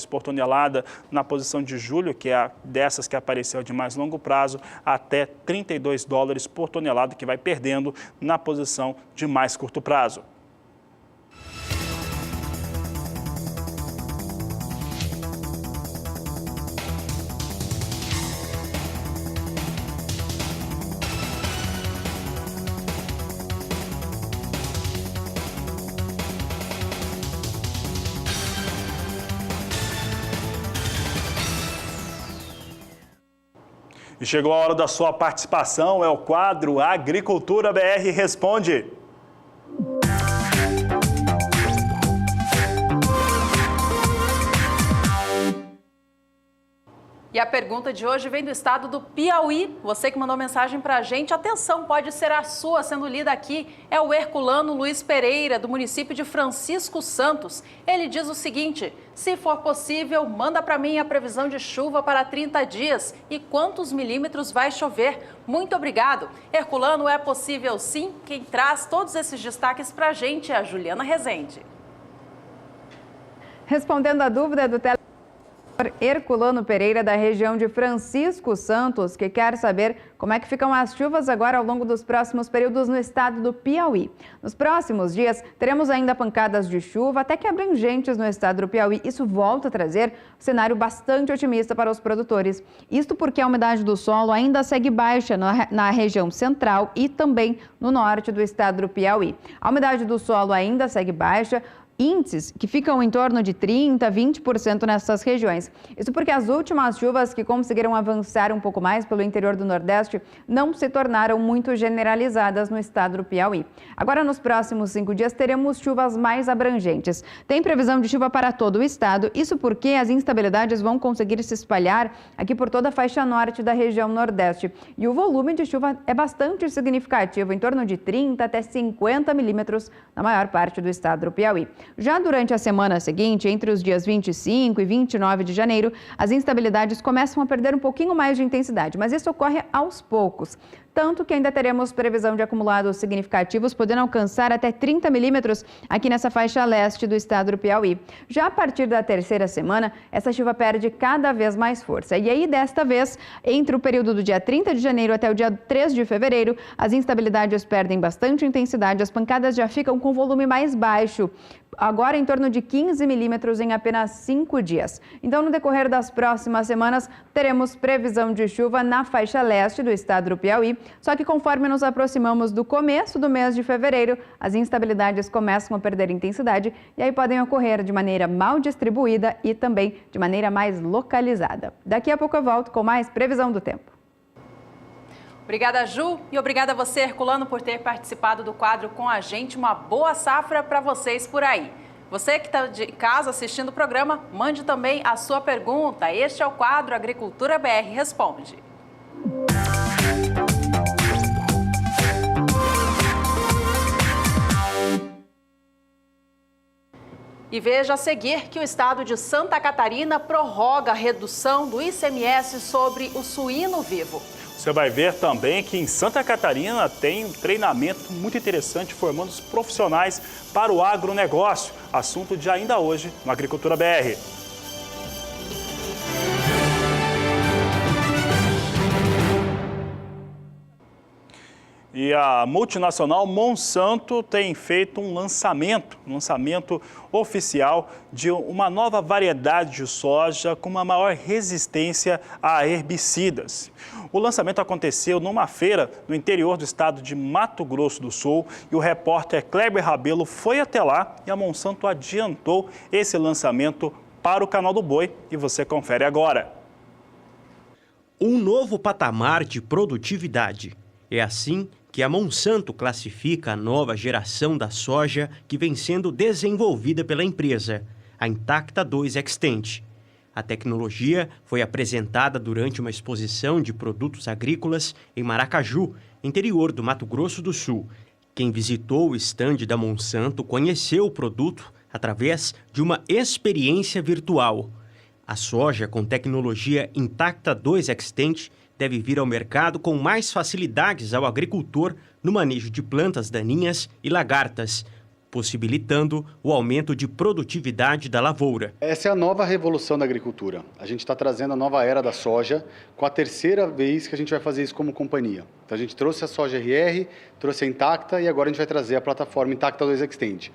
A: por tonelada na posição de julho, que é dessas que apareceu de mais longo prazo, até $32 por tonelada, que vai perdendo na posição de mais curto prazo. E chegou a hora da sua participação, é o quadro Agricultura BR Responde.
B: E a pergunta de hoje vem do estado do Piauí. Você que mandou mensagem para a gente, atenção, pode ser a sua sendo lida aqui. É o herculano Luiz Pereira, do município de Francisco Santos. Ele diz o seguinte: se for possível, manda para mim a previsão de chuva para 30 dias e quantos milímetros vai chover. Muito obrigado. Herculano, é possível sim. Quem traz todos esses destaques para a gente é a Juliana Rezende.
C: Respondendo a dúvida do Herculano Pereira, da região de Francisco Santos, que quer saber como é que ficam as chuvas agora ao longo dos próximos períodos no estado do Piauí. Nos próximos dias, teremos ainda pancadas de chuva, até que abrangentes no estado do Piauí. Isso volta a trazer um cenário bastante otimista para os produtores. Isto porque a umidade do solo ainda segue baixa na região central e também no norte do estado do Piauí. A umidade do solo ainda segue baixa índices que ficam em torno de 30%, 20% nessas regiões. Isso porque as últimas chuvas que conseguiram avançar um pouco mais pelo interior do Nordeste não se tornaram muito generalizadas no estado do Piauí. Agora, nos próximos 5 dias, teremos chuvas mais abrangentes. Tem previsão de chuva para todo o estado, isso porque as instabilidades vão conseguir se espalhar aqui por toda a faixa norte da região Nordeste. E o volume de chuva é bastante significativo, em torno de 30 até 50 milímetros na maior parte do estado do Piauí. Já durante a semana seguinte, entre os dias 25 e 29 de janeiro, as instabilidades começam a perder um pouquinho mais de intensidade, mas isso ocorre aos poucos. Tanto que ainda teremos previsão de acumulados significativos, podendo alcançar até 30 milímetros aqui nessa faixa leste do estado do Piauí. Já a partir da terceira semana, essa chuva perde cada vez mais força. E aí, desta vez, entre o período do dia 30 de janeiro até o dia 3 de fevereiro, as instabilidades perdem bastante intensidade, as pancadas já ficam com volume mais baixo. Agora em torno de 15 milímetros em apenas 5 dias. Então, no decorrer das próximas semanas, teremos previsão de chuva na faixa leste do estado do Piauí. Só que conforme nos aproximamos do começo do mês de fevereiro, as instabilidades começam a perder intensidade e aí podem ocorrer de maneira mal distribuída e também de maneira mais localizada. Daqui a pouco eu volto com mais previsão do tempo.
B: Obrigada, Ju, e obrigada a você, Herculano, por ter participado do quadro com a gente. Uma boa safra para vocês por aí. Você que está de casa assistindo o programa, mande também a sua pergunta. Este é o quadro Agricultura BR Responde. E veja a seguir que o estado de Santa Catarina prorroga a redução do ICMS sobre o suíno vivo.
A: Você vai ver também que em Santa Catarina tem um treinamento muito interessante formando os profissionais para o agronegócio. Assunto de ainda hoje no Agricultura BR. E a multinacional Monsanto tem feito um lançamento oficial de uma nova variedade de soja com uma maior resistência a herbicidas. O lançamento aconteceu numa feira no interior do estado de Mato Grosso do Sul e o repórter Kleber Rabelo foi até lá e a Monsanto adiantou esse lançamento para o Canal do Boi e você confere agora.
F: Um novo patamar de produtividade. É assim que a Monsanto classifica a nova geração da soja que vem sendo desenvolvida pela empresa, a Intacta 2 Xtend. A tecnologia foi apresentada durante uma exposição de produtos agrícolas em Maracaju, interior do Mato Grosso do Sul. Quem visitou o estande da Monsanto conheceu o produto através de uma experiência virtual. A soja com tecnologia Intacta 2 Xtend deve vir ao mercado com mais facilidades ao agricultor no manejo de plantas daninhas e lagartas, possibilitando o aumento de produtividade da lavoura.
G: Essa é a nova revolução da agricultura. A gente está trazendo a nova era da soja com a terceira vez que a gente vai fazer isso como companhia. Então a gente trouxe a soja RR, trouxe a Intacta e agora a gente vai trazer a plataforma Intacta 2 Xtend,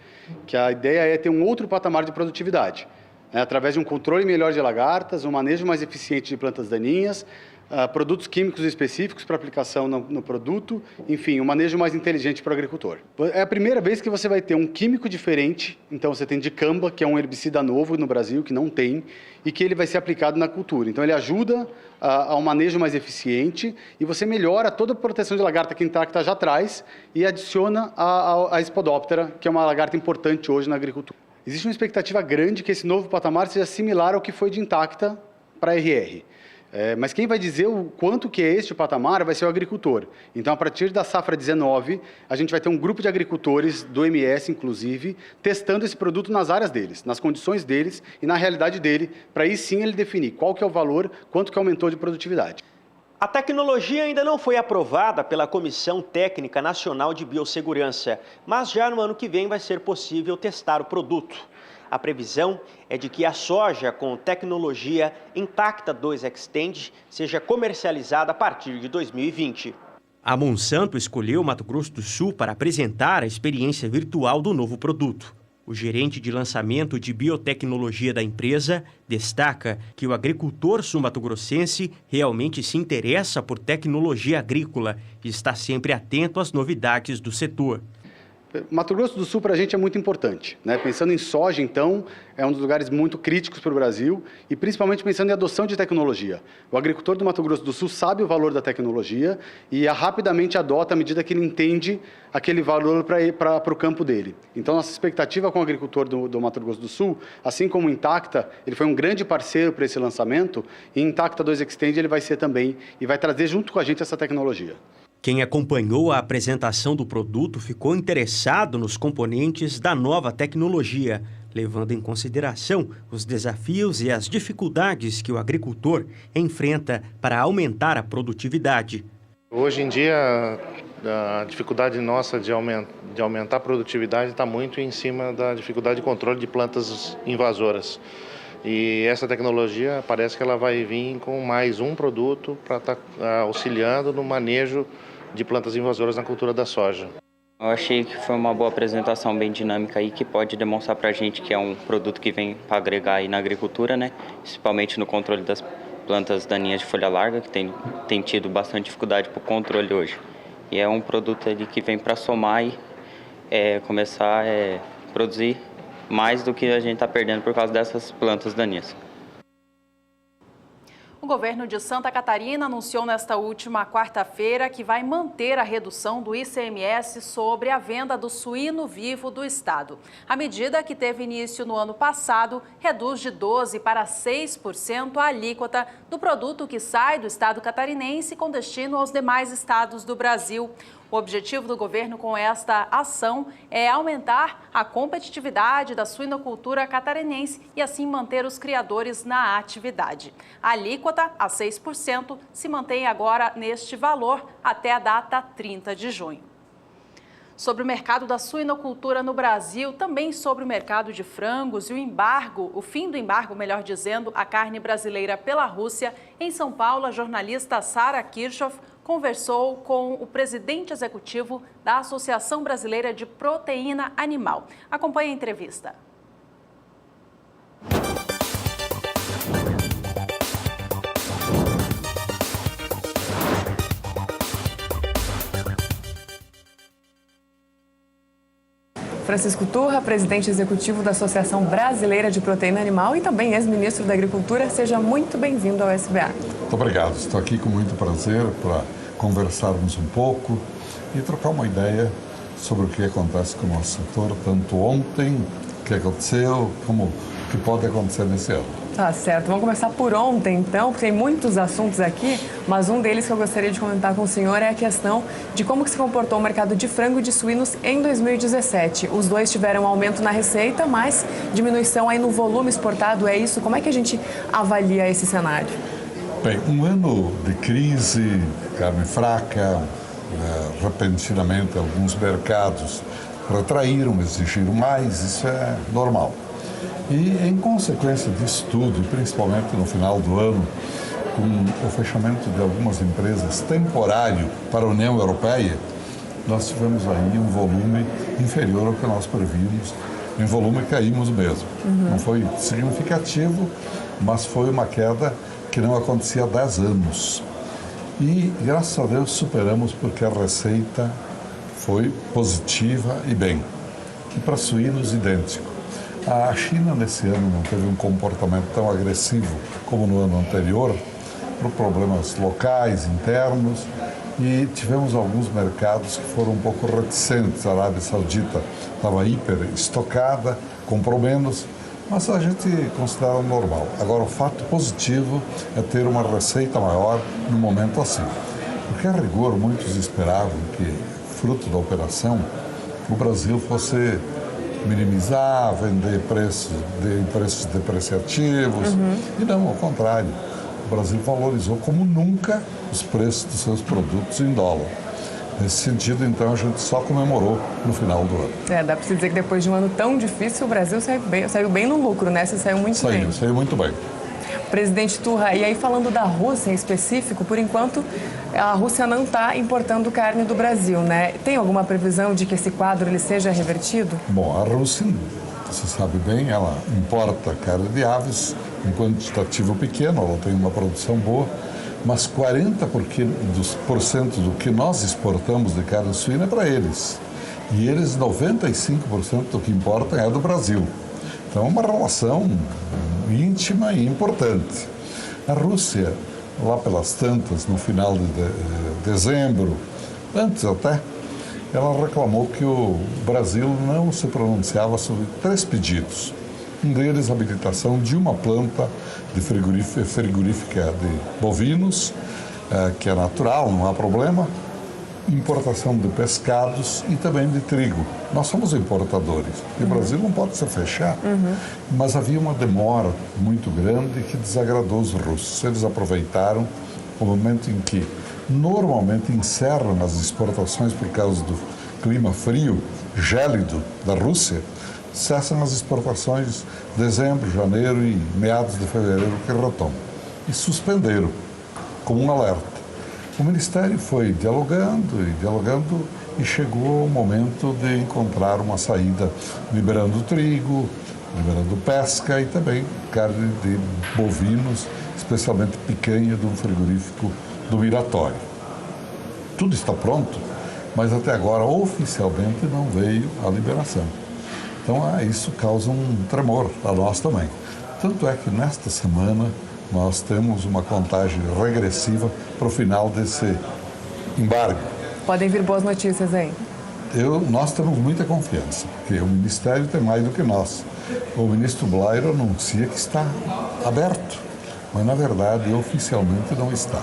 G: que a ideia é ter um outro patamar de produtividade, através de um controle melhor de lagartas, um manejo mais eficiente de plantas daninhas, produtos químicos específicos para aplicação no produto, enfim, um manejo mais inteligente para o agricultor. É a primeira vez que você vai ter um químico diferente, então você tem dicamba, que é um herbicida novo no Brasil, que não tem, e que ele vai ser aplicado na cultura. Então ele ajuda a um manejo mais eficiente e você melhora toda a proteção de lagarta que a Intacta já traz e adiciona a Spodoptera, que é uma lagarta importante hoje na agricultura. Existe uma expectativa grande que esse novo patamar seja similar ao que foi de Intacta para RR. Mas quem vai dizer o quanto que é este patamar vai ser o agricultor. Então, a partir da safra 19, a gente vai ter um grupo de agricultores, do MS inclusive, testando esse produto nas áreas deles, nas condições deles e na realidade dele, para aí sim ele definir qual que é o valor, quanto que aumentou de produtividade.
F: A tecnologia ainda não foi aprovada pela Comissão Técnica Nacional de Biossegurança, mas já no ano que vem vai ser possível testar o produto. A previsão é de que a soja com tecnologia Intacta 2 Xtend seja comercializada a partir de 2020. A Monsanto escolheu Mato Grosso do Sul para apresentar a experiência virtual do novo produto. O gerente de lançamento de biotecnologia da empresa destaca que o agricultor sul-mato-grossense realmente se interessa por tecnologia agrícola e está sempre atento às novidades do setor.
G: Mato Grosso do Sul, para a gente, é muito importante, né? Pensando em soja, então, é um dos lugares muito críticos para o Brasil e principalmente pensando em adoção de tecnologia. O agricultor do Mato Grosso do Sul sabe o valor da tecnologia e rapidamente adota à medida que ele entende aquele valor para o campo dele. Então, nossa expectativa com o agricultor do Mato Grosso do Sul, assim como o Intacta, ele foi um grande parceiro para esse lançamento, e Intacta 2 Extend ele vai ser também e vai trazer junto com a gente essa tecnologia.
F: Quem acompanhou a apresentação do produto ficou interessado nos componentes da nova tecnologia, levando em consideração os desafios e as dificuldades que o agricultor enfrenta para aumentar a produtividade.
H: Hoje em dia, a dificuldade nossa de aumentar a produtividade está muito em cima da dificuldade de controle de plantas invasoras. E essa tecnologia parece que ela vai vir com mais um produto para estar auxiliando no manejo de plantas invasoras na cultura da soja.
I: Eu achei que foi uma boa apresentação, bem dinâmica aí, que pode demonstrar para a gente que é um produto que vem para agregar aí na agricultura, né? Principalmente no controle das plantas daninhas de folha larga, que tem tido bastante dificuldade para o controle hoje. E é um produto ali que vem para somar e começar a produzir mais do que a gente está perdendo por causa dessas plantas daninhas.
B: O governo de Santa Catarina anunciou nesta última quarta-feira que vai manter a redução do ICMS sobre a venda do suíno vivo do estado. A medida, que teve início no ano passado, reduz de 12% para 6% a alíquota do produto que sai do estado catarinense com destino aos demais estados do Brasil. O objetivo do governo com esta ação é aumentar a competitividade da suinocultura catarinense e assim manter os criadores na atividade. A alíquota, a 6%, se mantém agora neste valor até a data 30 de junho. Sobre o mercado da suinocultura no Brasil, também sobre o mercado de frangos e o fim do embargo, melhor dizendo, à carne brasileira pela Rússia, em São Paulo, a jornalista Sara Kirchhoff conversou com o presidente executivo da Associação Brasileira de Proteína Animal. Acompanhe a entrevista.
J: Francisco Turra, presidente executivo da Associação Brasileira de Proteína Animal e também ex-ministro da Agricultura. Seja muito bem-vindo ao SBA.
K: Muito obrigado. Estou aqui com muito prazer para conversarmos um pouco e trocar uma ideia sobre o que acontece com o nosso setor, tanto ontem, o que aconteceu, como o que pode acontecer nesse ano.
J: Tá certo. Vamos começar por ontem, então, porque tem muitos assuntos aqui, mas um deles que eu gostaria de comentar com o senhor é a questão de como que se comportou o mercado de frango e de suínos em 2017. Os dois tiveram um aumento na receita, mas diminuição aí no volume exportado, é isso? Como é que a gente avalia esse cenário?
K: Bem, um ano de crise, carne fraca, repentinamente alguns mercados retraíram, exigiram mais, isso é normal. E, em consequência disso tudo, principalmente no final do ano, com o fechamento de algumas empresas temporário para a União Europeia, nós tivemos aí um volume inferior ao que nós prevíamos. Em volume caímos mesmo. Não foi significativo, mas foi uma queda que não acontecia há 10 anos. E, graças a Deus, superamos porque a receita foi positiva e bem. E para suínos, idêntico. A China, nesse ano, não teve um comportamento tão agressivo como no ano anterior, por problemas locais, internos, e tivemos alguns mercados que foram um pouco reticentes. A Arábia Saudita estava hiper estocada, comprou menos, mas a gente considera normal. Agora, o fato positivo é ter uma receita maior num momento assim. Porque, a rigor, muitos esperavam que, fruto da operação, o Brasil fosse minimizar, vender preços depreciativos, e não, ao contrário. O Brasil valorizou como nunca os preços dos seus produtos em dólar. Nesse sentido, então, a gente só comemorou no final do ano.
J: Dá para dizer que depois de um ano tão difícil, o Brasil saiu bem no lucro, né? Você saiu muito bem.
K: Saiu muito bem.
J: Presidente Turra, e aí falando da Rússia em específico, por enquanto a Rússia não está importando carne do Brasil, né? Tem alguma previsão de que esse quadro ele seja revertido?
K: Bom, a Rússia, você sabe bem, ela importa carne de aves em quantitativo pequeno, ela tem uma produção boa, mas 40% do que nós exportamos de carne suína é para eles. E eles, 95% do que importa é do Brasil. Então é uma relação íntima e importante. A Rússia, lá pelas tantas, no final de dezembro, antes até, ela reclamou que o Brasil não se pronunciava sobre 3 pedidos. Um deles, a habilitação de uma planta de frigorífica de bovinos, que é natural, não há problema, importação de pescados e também de trigo. Nós somos importadores e o Brasil não pode se fechar, mas havia uma demora muito grande que desagradou os russos. Eles aproveitaram o momento em que normalmente encerram as exportações por causa do clima frio, gélido da Rússia, cessam as exportações em dezembro, janeiro e meados de fevereiro que retomam. E suspenderam, como um alerta. O Ministério foi dialogando e chegou o momento de encontrar uma saída, liberando trigo, liberando pesca e também carne de bovinos, especialmente picanha de um frigorífico do Miratório. Tudo está pronto, mas até agora oficialmente não veio a liberação. Então isso causa um tremor a nós também. Tanto é que nesta semana nós temos uma contagem regressiva para o final desse embargo.
J: Podem vir boas notícias aí.
K: Nós temos muita confiança, porque o Ministério tem mais do que nós. O ministro Blairo anuncia que está aberto, mas na verdade oficialmente não está.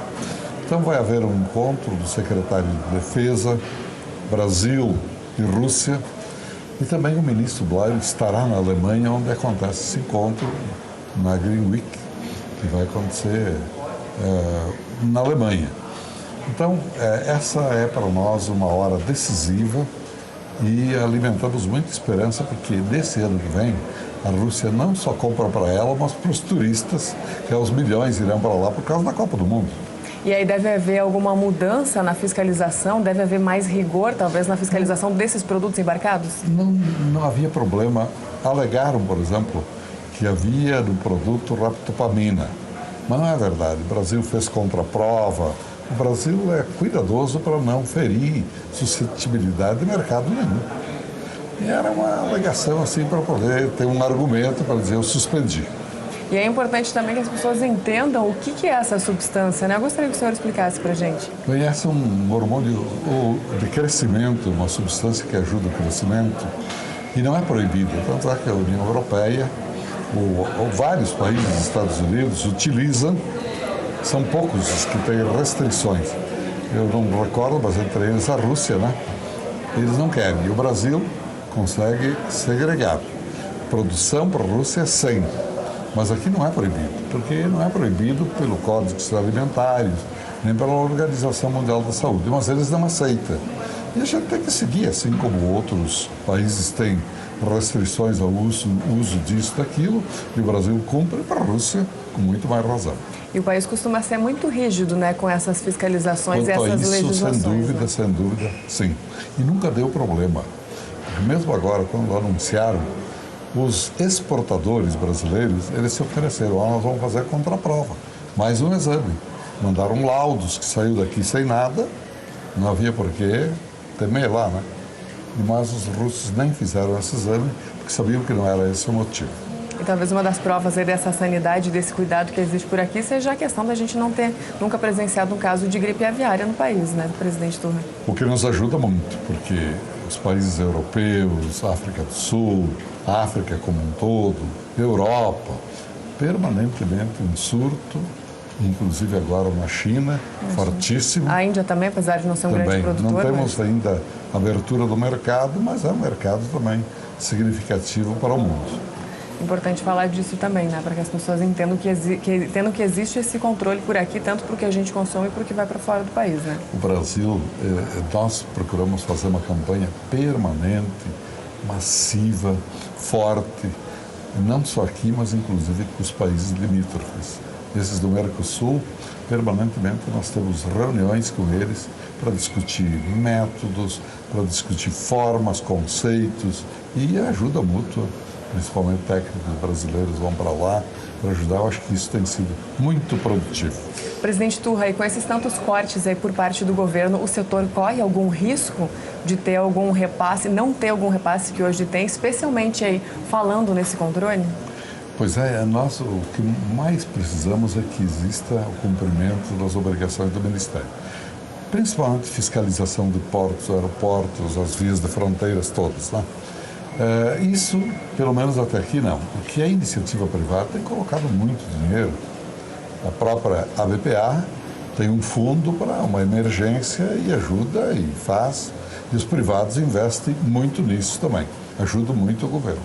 K: Então vai haver um encontro do secretário de Defesa, Brasil e Rússia, e também o ministro Blairo estará na Alemanha, onde acontece esse encontro, na Green Week, que vai acontecer na Alemanha. Então, essa é para nós uma hora decisiva e alimentamos muita esperança, porque desse ano que vem, a Rússia não só compra para ela, mas para os turistas, que aos milhões irão para lá por causa da Copa do Mundo.
J: E aí deve haver alguma mudança na fiscalização? Deve haver mais rigor, talvez, na fiscalização desses produtos embarcados?
K: Não havia problema. Alegaram, por exemplo, que havia no produto raptopamina. Mas não é verdade. O Brasil fez contraprova. O Brasil é cuidadoso para não ferir suscetibilidade de mercado nenhum. E era uma alegação assim para poder ter um argumento para dizer eu suspendi.
J: E é importante também que as pessoas entendam o que é essa substância, né? Eu gostaria que o senhor explicasse para a gente.
K: Conhece um hormônio de crescimento, uma substância que ajuda o crescimento e não é proibida. Tanto é que a União Europeia, vários países dos Estados Unidos utilizam, são poucos os que têm restrições. Eu não recordo, mas entre eles a Rússia, né? Eles não querem. E o Brasil consegue segregar. Produção para a Rússia é 100. Mas aqui não é proibido, porque não é proibido pelo Código Alimentar, nem pela Organização Mundial da Saúde, mas eles não aceitam. E a gente tem que seguir, assim como outros países têm restrições ao uso disso, daquilo, e o Brasil cumpre para a Rússia com muito mais razão.
J: E o país costuma ser muito rígido, né, com essas fiscalizações e essas legislações.
K: Sem dúvida, sim. E nunca deu problema. Mesmo agora, quando anunciaram, os exportadores brasileiros, eles se ofereceram, nós vamos fazer contraprova, mais um exame. Mandaram laudos que saiu daqui sem nada, não havia por que temer lá, né? Mas os russos nem fizeram esse exame, porque sabiam que não era esse o motivo.
J: E talvez uma das provas aí dessa sanidade, desse cuidado que existe por aqui, seja a questão da gente não ter nunca presenciado um caso de gripe aviária no país, né, do presidente Turra?
K: O que nos ajuda muito, porque os países europeus, África do Sul, África como um todo, Europa, permanentemente em surto, inclusive agora na China, fortíssimo.
J: A Índia também, apesar de não ser um grande produtor.
K: Não temos ainda abertura do mercado, mas é um mercado também significativo para o mundo.
J: Importante falar disso também, né? Para que as pessoas entendam que existe esse controle por aqui, tanto para o que a gente consome e para o que vai para fora do país, né?
K: O Brasil, nós procuramos fazer uma campanha permanente, massiva, forte, não só aqui, mas inclusive com os países limítrofes. Esses do Mercosul, permanentemente nós temos reuniões com eles para discutir métodos, para discutir formas, conceitos e ajuda mútua principalmente técnicos brasileiros, vão para lá para ajudar. Eu acho que isso tem sido muito produtivo.
J: Presidente Turra, e com esses tantos cortes aí por parte do governo, o setor corre algum risco de ter algum repasse, não ter algum repasse que hoje tem, especialmente aí falando nesse controle?
K: Pois é, nós o que mais precisamos é que exista o cumprimento das obrigações do Ministério. Principalmente fiscalização de portos, aeroportos, as vias de fronteiras todas, né? Isso, pelo menos até aqui, não. Porque a iniciativa privada tem colocado muito dinheiro. A própria ABPA tem um fundo para uma emergência e ajuda e faz. E os privados investem muito nisso também. Ajuda muito o governo.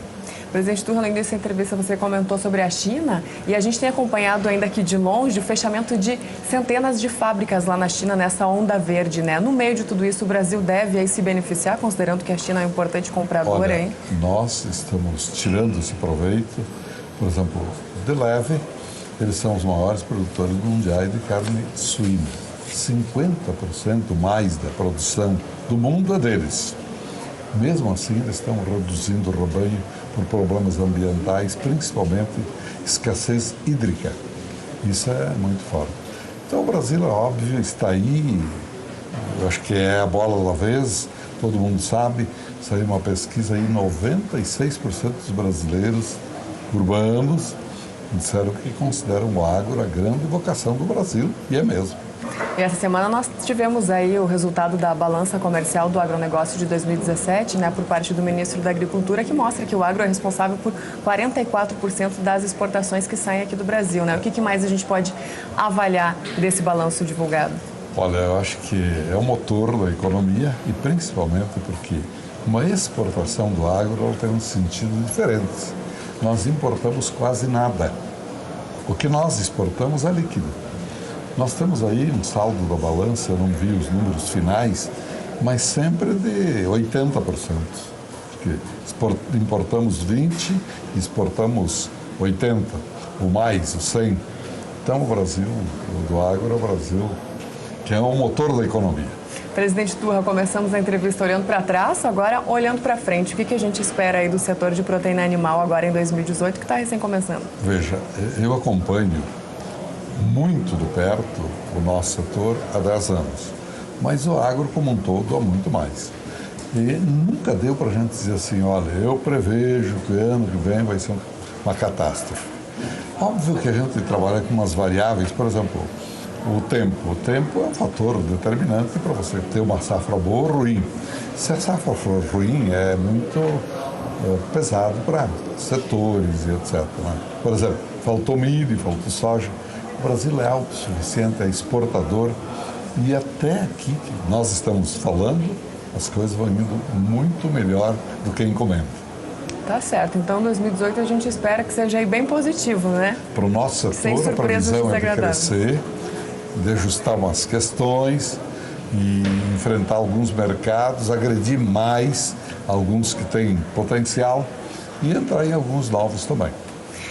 J: Presidente Turra, além dessa entrevista, você comentou sobre a China e a gente tem acompanhado ainda aqui de longe o fechamento de centenas de fábricas lá na China nessa onda verde, né? No meio de tudo isso, o Brasil deve aí se beneficiar, considerando que a China é um importante comprador,
K: Olha,
J: hein?
K: Nós estamos tirando esse proveito. Por exemplo, de leve, eles são os maiores produtores mundiais de carne suína. 50% mais da produção do mundo é deles. Mesmo assim, eles estão reduzindo o rebanho por problemas ambientais, principalmente escassez hídrica. Isso é muito forte. Então, o Brasil, é óbvio, está aí. Eu acho que é a bola da vez, todo mundo sabe. Saiu uma pesquisa aí, 96% dos brasileiros urbanos disseram que consideram o agro a grande vocação do Brasil, e é mesmo.
J: E essa semana nós tivemos aí o resultado da balança comercial do agronegócio de 2017, né, por parte do ministro da Agricultura, que mostra que o agro é responsável por 44% das exportações que saem aqui do Brasil, né? O que mais a gente pode avaliar desse balanço divulgado?
K: Olha, eu acho que é o motor da economia e principalmente porque uma exportação do agro tem um sentido diferente. Nós importamos quase nada. O que nós exportamos é líquido. Nós temos aí um saldo da balança, eu não vi os números finais, mas sempre de 80%. Porque importamos 20%, exportamos 80%, ou mais, o 100%. Então o Brasil, do agro, é o Brasil que é o motor da economia.
J: Presidente Turra, começamos a entrevista olhando para trás, agora olhando para frente. O que a gente espera aí do setor de proteína animal agora em 2018, que está recém começando?
K: Veja, eu acompanho muito de perto o nosso setor há 10 anos, mas o agro como um todo há muito mais. E nunca deu para a gente dizer assim, olha, eu prevejo que o ano que vem vai ser uma catástrofe. Óbvio que a gente trabalha com umas variáveis, por exemplo, o tempo. O tempo é um fator determinante para você ter uma safra boa ou ruim. Se a safra for ruim, é muito pesado para setores e etc. Né? Por exemplo, faltou milho, faltou soja. O Brasil é autossuficiente, é exportador e até aqui que nós estamos falando, as coisas vão indo muito melhor do que encomenda.
J: Tá certo. Então, 2018 a gente espera que seja aí bem positivo, né?
K: Para o nosso setor, a previsão é de crescer, de ajustar umas questões e enfrentar alguns mercados, agredir mais alguns que têm potencial e entrar em alguns novos também.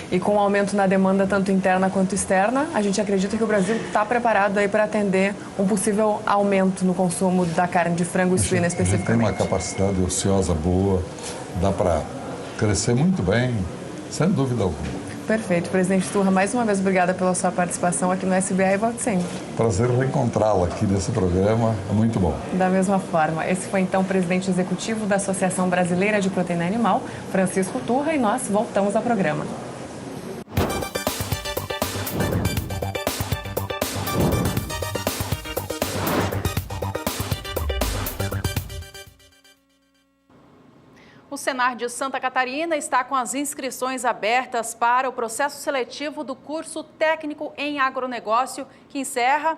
J: E com o aumento na demanda tanto interna quanto externa, a gente acredita que o Brasil está preparado aí para atender um possível aumento no consumo da carne de frango e suína especificamente.
K: A gente tem uma capacidade ociosa boa, dá para crescer muito bem, sem dúvida alguma.
J: Perfeito. Presidente Turra, mais uma vez obrigada pela sua participação aqui no SBA e volte sempre.
K: Prazer reencontrá-la aqui nesse programa, é muito bom.
J: Da mesma forma. Esse foi então o presidente executivo da Associação Brasileira de Proteína Animal, Francisco Turra, e nós voltamos ao programa.
B: O Senar de Santa Catarina está com as inscrições abertas para o processo seletivo do curso técnico em agronegócio, que encerra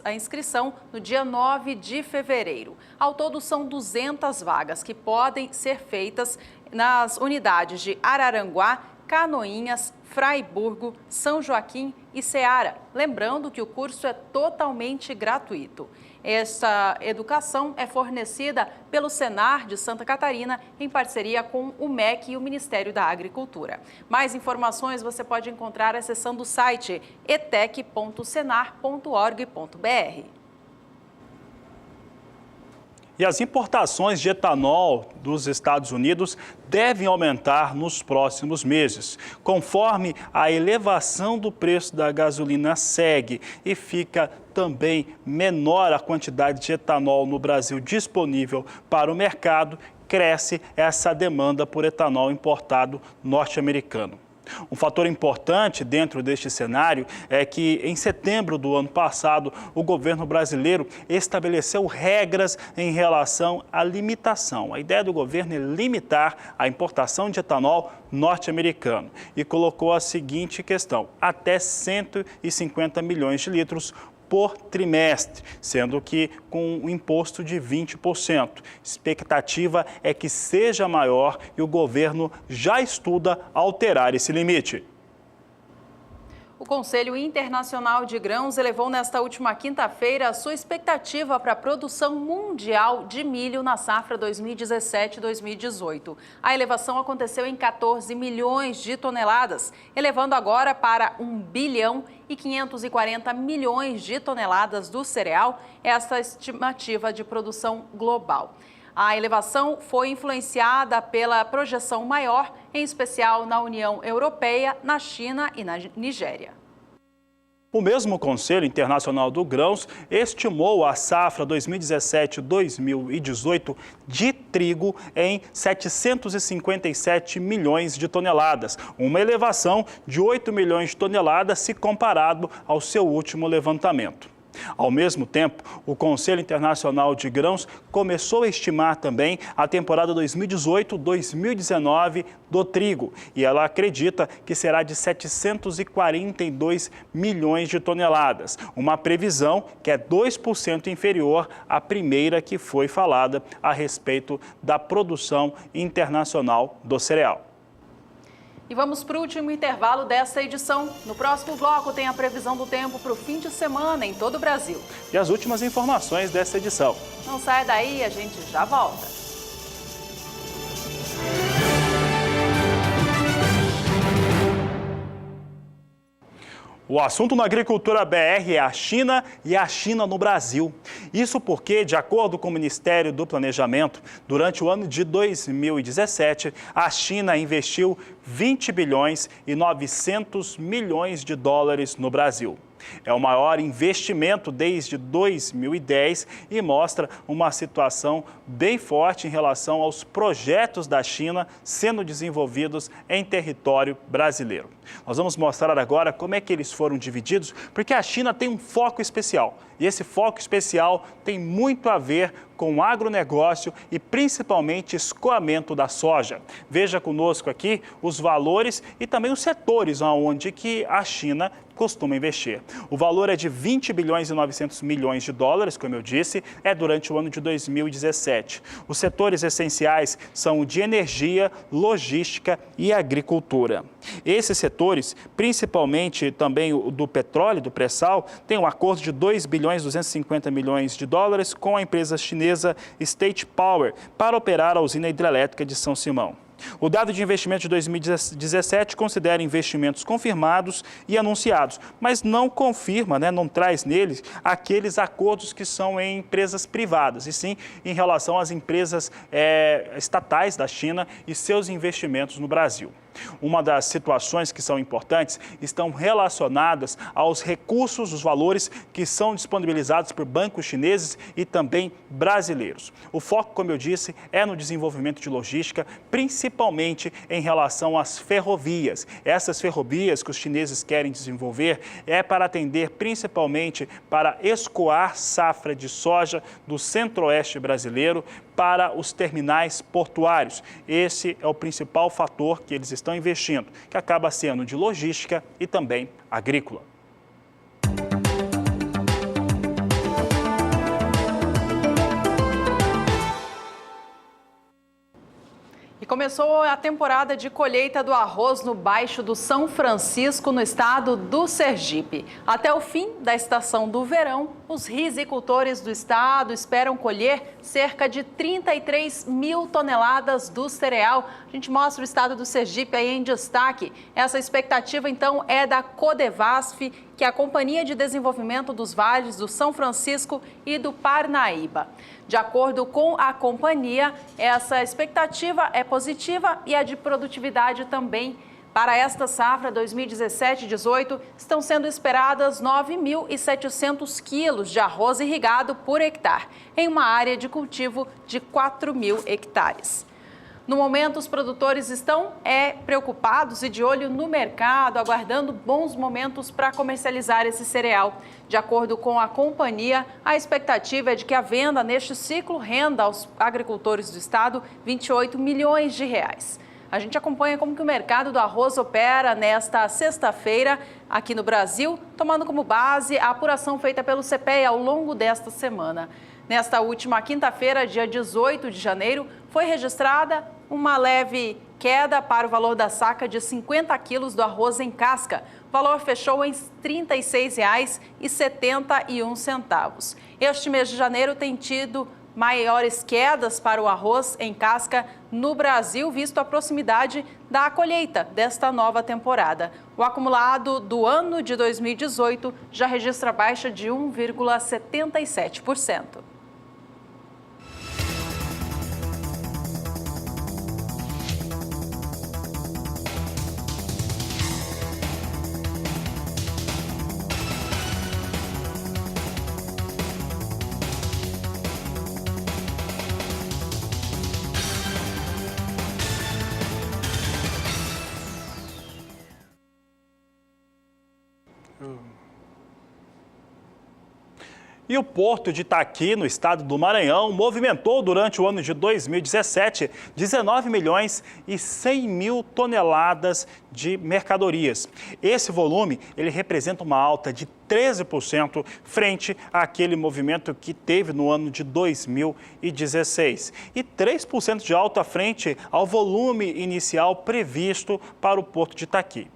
B: a inscrição no dia 9 de fevereiro. Ao todo, são 200 vagas que podem ser feitas nas unidades de Araranguá, Canoinhas, Fraiburgo, São Joaquim e Ceará. Lembrando que o curso é totalmente gratuito. Esta educação é fornecida pelo Senar de Santa Catarina em parceria com o MEC e o Ministério da Agricultura. Mais informações você pode encontrar acessando o site etec.senar.org.br.
A: E as importações de etanol dos Estados Unidos devem aumentar nos próximos meses, conforme a elevação do preço da gasolina segue e fica também menor a quantidade de etanol no Brasil disponível para o mercado, cresce essa demanda por etanol importado norte-americano. Um fator importante dentro deste cenário é que, em setembro do ano passado, o governo brasileiro estabeleceu regras em relação à limitação. A ideia do governo é limitar a importação de etanol norte-americano e colocou a seguinte questão: até 150 milhões de litros por trimestre, sendo que com um imposto de 20%. Expectativa é que seja maior e o governo já estuda alterar esse limite.
B: O Conselho Internacional de Grãos elevou nesta última quinta-feira a sua expectativa para a produção mundial de milho na safra 2017-2018. A elevação aconteceu em 14 milhões de toneladas, elevando agora para 1 bilhão e 540 milhões de toneladas do cereal, esta estimativa de produção global. A elevação foi influenciada pela projeção maior, em especial na União Europeia, na China e na Nigéria.
A: O mesmo Conselho Internacional do Grãos estimou a safra 2017-2018 de trigo em 757 milhões de toneladas, uma elevação de 8 milhões de toneladas se comparado ao seu último levantamento. Ao mesmo tempo, o Conselho Internacional de Grãos começou a estimar também a temporada 2018-2019 do trigo e ela acredita que será de 742 milhões de toneladas, uma previsão que é 2% inferior à primeira que foi falada a respeito da produção internacional do cereal.
B: E vamos para o último intervalo desta edição. No próximo bloco tem a previsão do tempo para o fim de semana em todo o Brasil.
A: E as últimas informações desta edição.
B: Não saia daí, a gente já volta.
A: O assunto na Agricultura BR é a China e a China no Brasil. Isso porque, de acordo com o Ministério do Planejamento, durante o ano de 2017, a China investiu 20 bilhões e 900 milhões de dólares no Brasil. É o maior investimento desde 2010 e mostra uma situação bem forte em relação aos projetos da China sendo desenvolvidos em território brasileiro. Nós vamos mostrar agora como é que eles foram divididos, porque a China tem um foco especial. E esse foco especial tem muito a ver com o agronegócio e principalmente escoamento da soja. Veja conosco aqui os valores e também os setores onde que a China costuma investir. O valor é de 20 bilhões e 900 milhões de dólares, como eu disse, é durante o ano de 2017. Os setores essenciais são o de energia, logística e agricultura. Esses setores, principalmente também o do petróleo, do pré-sal, tem um acordo de 2 bilhões e 250 milhões de dólares com a empresa chinesa State Power para operar a usina hidrelétrica de São Simão. O dado de investimento de 2017 considera investimentos confirmados e anunciados, mas não confirma, não traz neles aqueles acordos que são em empresas privadas, e sim em relação às empresas estatais da China e seus investimentos no Brasil. Uma das situações que são importantes estão relacionadas aos recursos, os valores que são disponibilizados por bancos chineses e também brasileiros. O foco, como eu disse, é no desenvolvimento de logística, principalmente em relação às ferrovias. Essas ferrovias que os chineses querem desenvolver é para atender principalmente para escoar safra de soja do centro-oeste brasileiro para os terminais portuários. Esse é o principal fator que eles estão investindo, que acaba sendo de logística e também agrícola.
B: E começou a temporada de colheita do arroz no Baixo do São Francisco, no estado do Sergipe. Até o fim da estação do verão, Os rizicultores do estado esperam colher cerca de 33 mil toneladas do cereal. A gente mostra o estado do Sergipe aí em destaque. Essa expectativa, então, é da Codevasf, que é a Companhia de Desenvolvimento dos Vales do São Francisco e do Parnaíba. De acordo com a companhia, essa expectativa é positiva e a de produtividade também. Para esta safra 2017-18, estão sendo esperadas 9.700 quilos de arroz irrigado por hectare, em uma área de cultivo de 4.000 hectares. No momento, os produtores estão preocupados e de olho no mercado, aguardando bons momentos para comercializar esse cereal. De acordo com a companhia, a expectativa é de que a venda neste ciclo renda aos agricultores do estado 28 milhões de reais. A gente acompanha como que o mercado do arroz opera nesta sexta-feira aqui no Brasil, tomando como base a apuração feita pelo CPEA ao longo desta semana. Nesta última quinta-feira, dia 18 de janeiro, foi registrada uma leve queda para o valor da saca de 50 quilos do arroz em casca. O valor fechou em R$ 36,71. Este mês de janeiro tem tido maiores quedas para o arroz em casca no Brasil, visto a proximidade da colheita desta nova temporada. O acumulado do ano de 2018 já registra baixa de 1,77%.
A: E o Porto de Itaqui, no estado do Maranhão, movimentou durante o ano de 2017 19 milhões e 100 mil toneladas de mercadorias. Esse volume ele representa uma alta de 13% frente àquele movimento que teve no ano de 2016. E 3% de alta frente ao volume inicial previsto para o Porto de Itaqui.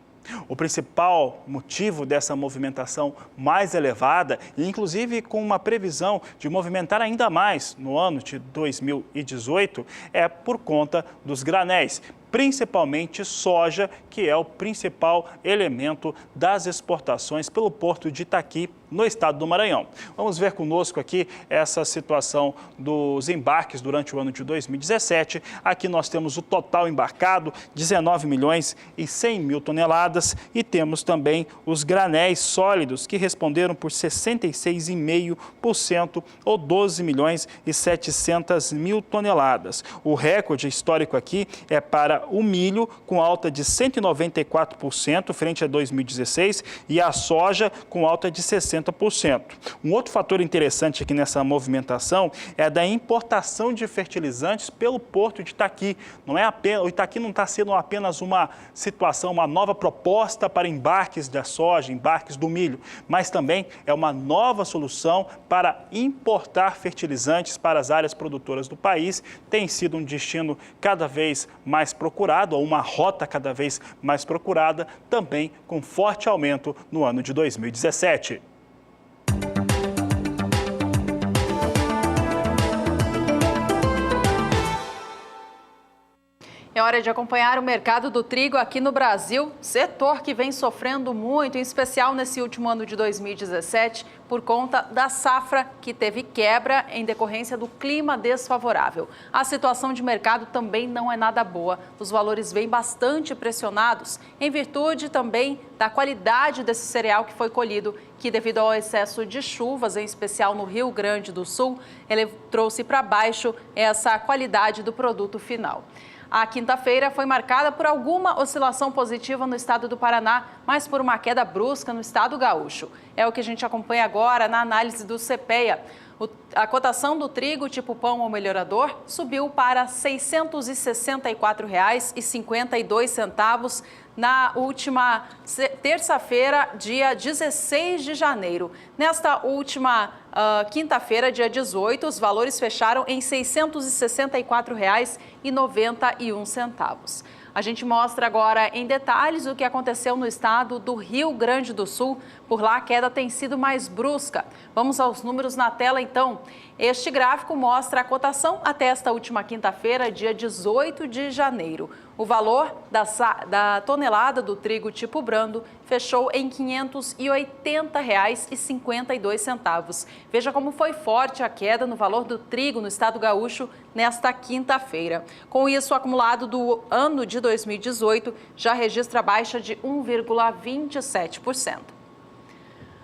A: O principal motivo dessa movimentação mais elevada, inclusive com uma previsão de movimentar ainda mais no ano de 2018, é por conta dos granéis, principalmente soja, que é o principal elemento das exportações pelo Porto de Itaqui, no estado do Maranhão. Vamos ver conosco aqui essa situação dos embarques durante o ano de 2017. Aqui nós temos o total embarcado, 19 milhões e 100 mil toneladas, e temos também os granéis sólidos, que responderam por 66,5% ou 12 milhões e 700 mil toneladas. O recorde histórico aqui é para o milho, com alta de 194% frente a 2016, e a soja com alta de 60%. Um outro fator interessante aqui nessa movimentação é a da importação de fertilizantes pelo Porto de Itaqui. O Itaqui não está sendo apenas uma situação, uma nova proposta para embarques da soja, embarques do milho, mas também é uma nova solução para importar fertilizantes para as áreas produtoras do país. Tem sido um destino cada vez mais procurado, ou uma rota cada vez mais procurada, também com forte aumento no ano de 2017.
B: É hora de acompanhar o mercado do trigo aqui no Brasil, setor que vem sofrendo muito, em especial nesse último ano de 2017, por conta da safra que teve quebra em decorrência do clima desfavorável. A situação de mercado também não é nada boa. Os valores vêm bastante pressionados, em virtude também da qualidade desse cereal que foi colhido, que devido ao excesso de chuvas, em especial no Rio Grande do Sul, ele trouxe para baixo essa qualidade do produto final. A quinta-feira foi marcada por alguma oscilação positiva no estado do Paraná, mas por uma queda brusca no estado gaúcho. É o que a gente acompanha agora na análise do CPEA. A cotação do trigo tipo pão ou melhorador subiu para R$ 664,52 na última terça-feira, dia 16 de janeiro. Nesta última quinta-feira, dia 18, os valores fecharam em R$ 664,91. A gente mostra agora em detalhes o que aconteceu no estado do Rio Grande do Sul. Por lá a queda tem sido mais brusca. Vamos aos números na tela então. Este gráfico mostra a cotação até esta última quinta-feira, dia 18 de janeiro. O valor da tonelada do trigo tipo brando fechou em R$ 580,52. Veja como foi forte a queda no valor do trigo no estado gaúcho nesta quinta-feira. Com isso, o acumulado do ano de 2018 já registra baixa de 1,27%.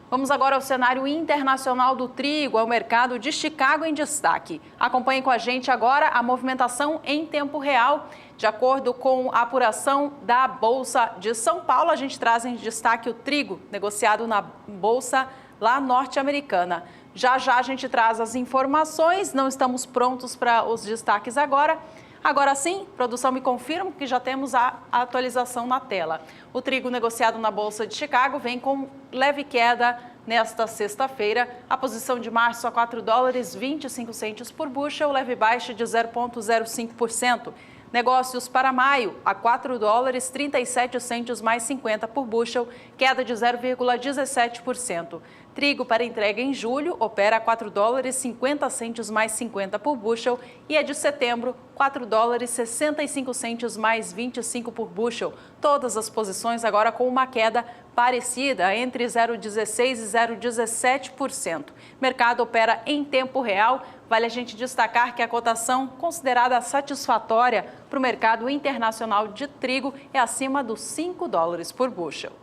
B: Vamos agora ao cenário internacional do trigo, ao mercado de Chicago em destaque. Acompanhe com a gente agora a movimentação em tempo real. De acordo com a apuração da Bolsa de São Paulo, a gente traz em destaque o trigo negociado na Bolsa lá norte-americana. Já já a gente traz as informações, não estamos prontos para os destaques agora. Agora sim, produção me confirma que já temos a atualização na tela. O trigo negociado na Bolsa de Chicago vem com leve queda nesta sexta-feira. A posição de março a $4,25 por bushel, leve baixa de 0,05%. Negócios para maio a $4,37 mais 50 por bushel, queda de 0,17%. Trigo para entrega em julho opera a $4,50 mais 50 por bushel e é de setembro $4,65 mais 25 por bushel. Todas as posições agora com uma queda parecida entre 0,16% e 0,17%. Mercado opera em tempo real. Vale a gente destacar que a cotação considerada satisfatória para o mercado internacional de trigo é acima dos $5 por bushel.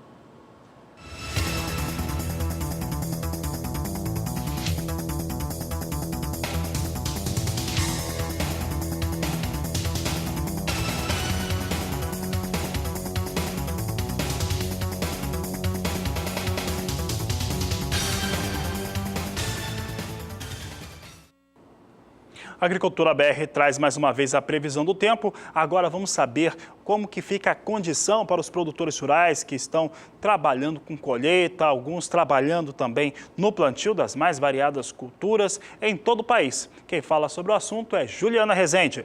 A: A Agricultura BR traz mais uma vez a previsão do tempo. Agora vamos saber como que fica a condição para os produtores rurais que estão trabalhando com colheita, alguns trabalhando também no plantio das mais variadas culturas em todo o país. Quem fala sobre o assunto é Juliana Rezende.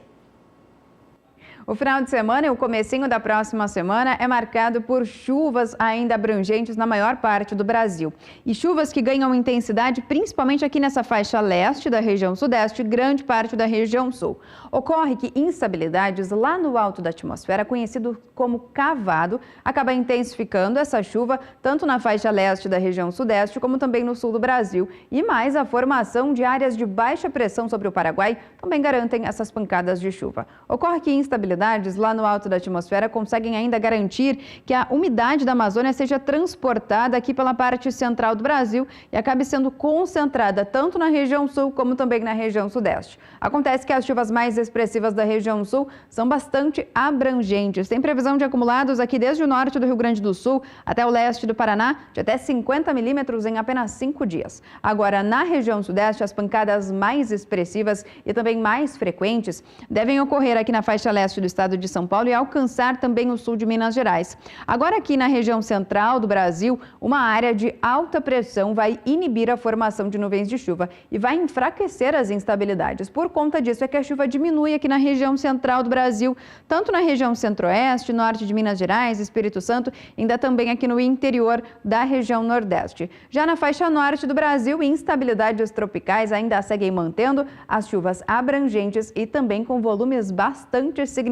C: O final de semana e o comecinho da próxima semana é marcado por chuvas ainda abrangentes na maior parte do Brasil. E chuvas que ganham intensidade principalmente aqui nessa faixa leste da região sudeste e grande parte da região sul. Ocorre que instabilidades lá no alto da atmosfera, conhecido como cavado, acaba intensificando essa chuva tanto na faixa leste da região sudeste como também no sul do Brasil. E mais a formação de áreas de baixa pressão sobre o Paraguai também garantem essas pancadas de chuva. Ocorre que instabilidades lá no alto da atmosfera conseguem ainda garantir que a umidade da Amazônia seja transportada aqui pela parte central do Brasil e acabe sendo concentrada tanto na região sul como também na região sudeste. Acontece que as chuvas mais expressivas da região sul são bastante abrangentes. Tem previsão de acumulados aqui desde o norte do Rio Grande do Sul até o leste do Paraná de até 50 milímetros em apenas 5 dias. Agora, na região sudeste, as pancadas mais expressivas e também mais frequentes devem ocorrer aqui na faixa leste do estado de São Paulo e alcançar também o sul de Minas Gerais. Agora aqui na região central do Brasil, uma área de alta pressão vai inibir a formação de nuvens de chuva e vai enfraquecer as instabilidades. Por conta disso é que a chuva diminui aqui na região central do Brasil, tanto na região centro-oeste, norte de Minas Gerais, Espírito Santo, ainda também aqui no interior da região nordeste. Já na faixa norte do Brasil, instabilidades tropicais ainda seguem mantendo as chuvas abrangentes e também com volumes bastante significativos.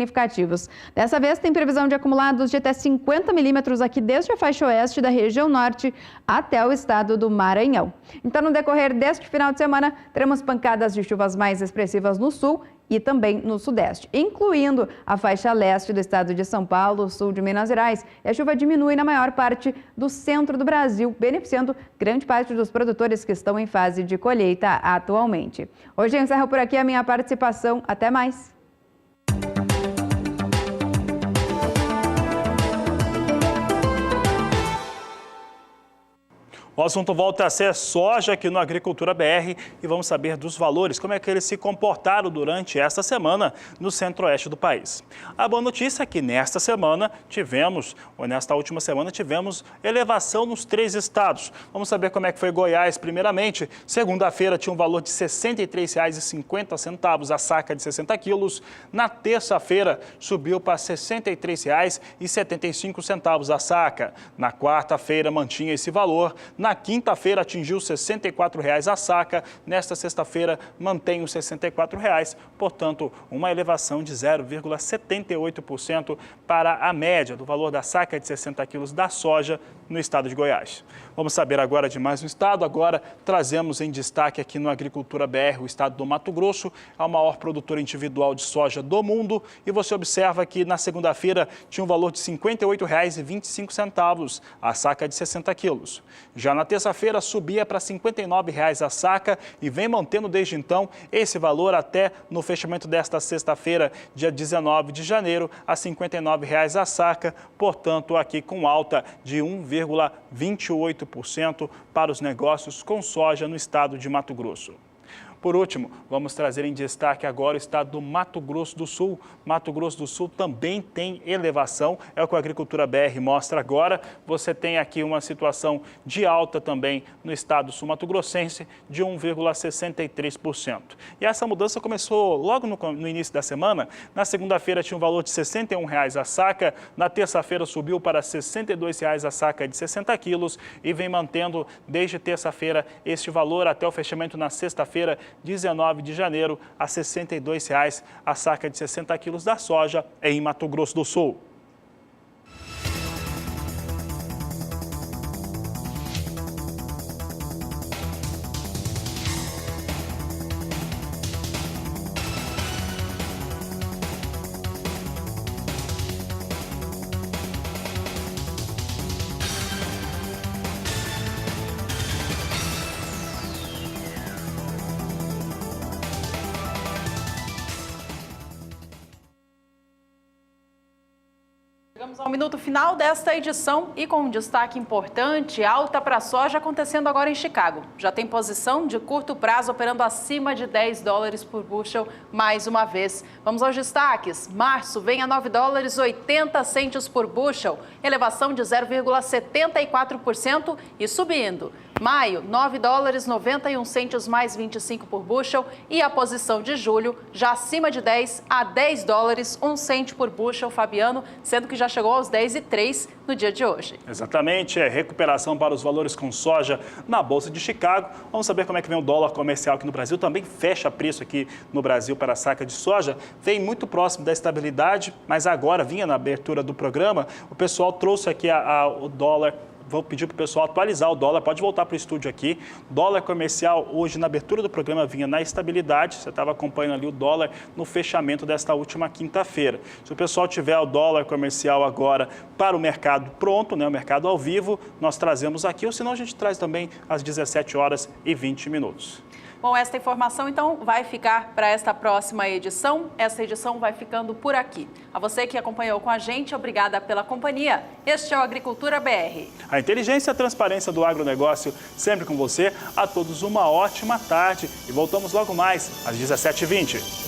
C: Dessa vez tem previsão de acumulados de até 50 milímetros aqui desde a faixa oeste da região norte até o estado do Maranhão. Então, no decorrer deste final de semana, teremos pancadas de chuvas mais expressivas no sul e também no sudeste, incluindo a faixa leste do estado de São Paulo, sul de Minas Gerais. E a chuva diminui na maior parte do centro do Brasil, beneficiando grande parte dos produtores que estão em fase de colheita atualmente. Hoje eu encerro por aqui a minha participação. Até mais!
A: O assunto volta a ser soja aqui no Agricultura BR e vamos saber dos valores, como é que eles se comportaram durante esta semana no centro-oeste do país. A boa notícia é que nesta última semana, tivemos elevação nos 3 estados. Vamos saber como é que foi Goiás primeiramente. Segunda-feira tinha um valor de R$ 63,50 a saca de 60 quilos. Na terça-feira subiu para R$ 63,75 a saca. Na quarta-feira mantinha esse valor. Na quinta-feira atingiu R$ 64,00 a saca. Nesta sexta-feira mantém os R$ 64,00, portanto, uma elevação de 0,78% para a média do valor da saca de 60 quilos da soja no estado de Goiás. Vamos saber agora de mais um estado. Agora trazemos em destaque aqui no Agricultura BR o estado do Mato Grosso, é o maior produtor individual de soja do mundo. E você observa que na segunda-feira tinha um valor de R$ 58,25 a saca de 60 quilos. Já na terça-feira subia para R$ 59,00 a saca e vem mantendo desde então esse valor até no fechamento desta sexta-feira, dia 19 de janeiro, a R$ 59,00 a saca, portanto aqui com alta de 1,28% para os negócios com soja no estado de Mato Grosso. Por último, vamos trazer em destaque agora o estado do Mato Grosso do Sul. Mato Grosso do Sul também tem elevação, é o que a Agricultura BR mostra agora. Você tem aqui uma situação de alta também no estado sul-mato-grossense de 1,63%. E essa mudança começou logo no início da semana. Na segunda-feira tinha um valor de R$ 61,00 a saca, na terça-feira subiu para R$ 62,00 a saca de 60 quilos e vem mantendo desde terça-feira este valor até o fechamento na sexta-feira, 19 de janeiro, a R$ 62,00 a saca de 60 quilos da soja em Mato Grosso do Sul.
B: Chegamos ao minuto final desta edição e com um destaque importante, alta para a soja acontecendo agora em Chicago. Já tem posição de curto prazo operando acima de $10 por bushel mais uma vez. Vamos aos destaques. Março vem a $9,80 por bushel, elevação de 0,74% e subindo. Maio, $9,91 mais 25 por bushel e a posição de julho já acima de 10 a $10, 1 cento por bushel, Fabiano, sendo que já chegou aos 10,03 no dia de hoje.
A: Exatamente, é recuperação para os valores com soja na Bolsa de Chicago. Vamos saber como é que vem o dólar comercial aqui no Brasil. Também fecha preço aqui no Brasil para a saca de soja. Vem muito próximo da estabilidade, mas agora vinha na abertura do programa. O pessoal trouxe aqui o dólar. Vou pedir para o pessoal atualizar o dólar, pode voltar para o estúdio aqui. Dólar comercial hoje na abertura do programa vinha na estabilidade, você estava acompanhando ali o dólar no fechamento desta última quinta-feira. Se o pessoal tiver o dólar comercial agora para o mercado pronto, né, o mercado ao vivo, nós trazemos aqui, ou senão a gente traz também às 17h20.
B: Bom, esta informação então vai ficar para esta próxima edição. Esta edição vai ficando por aqui. A você que acompanhou com a gente, obrigada pela companhia. Este é o Agricultura BR.
A: A inteligência e a transparência do agronegócio sempre com você. A todos uma ótima tarde e voltamos logo mais às 17h20.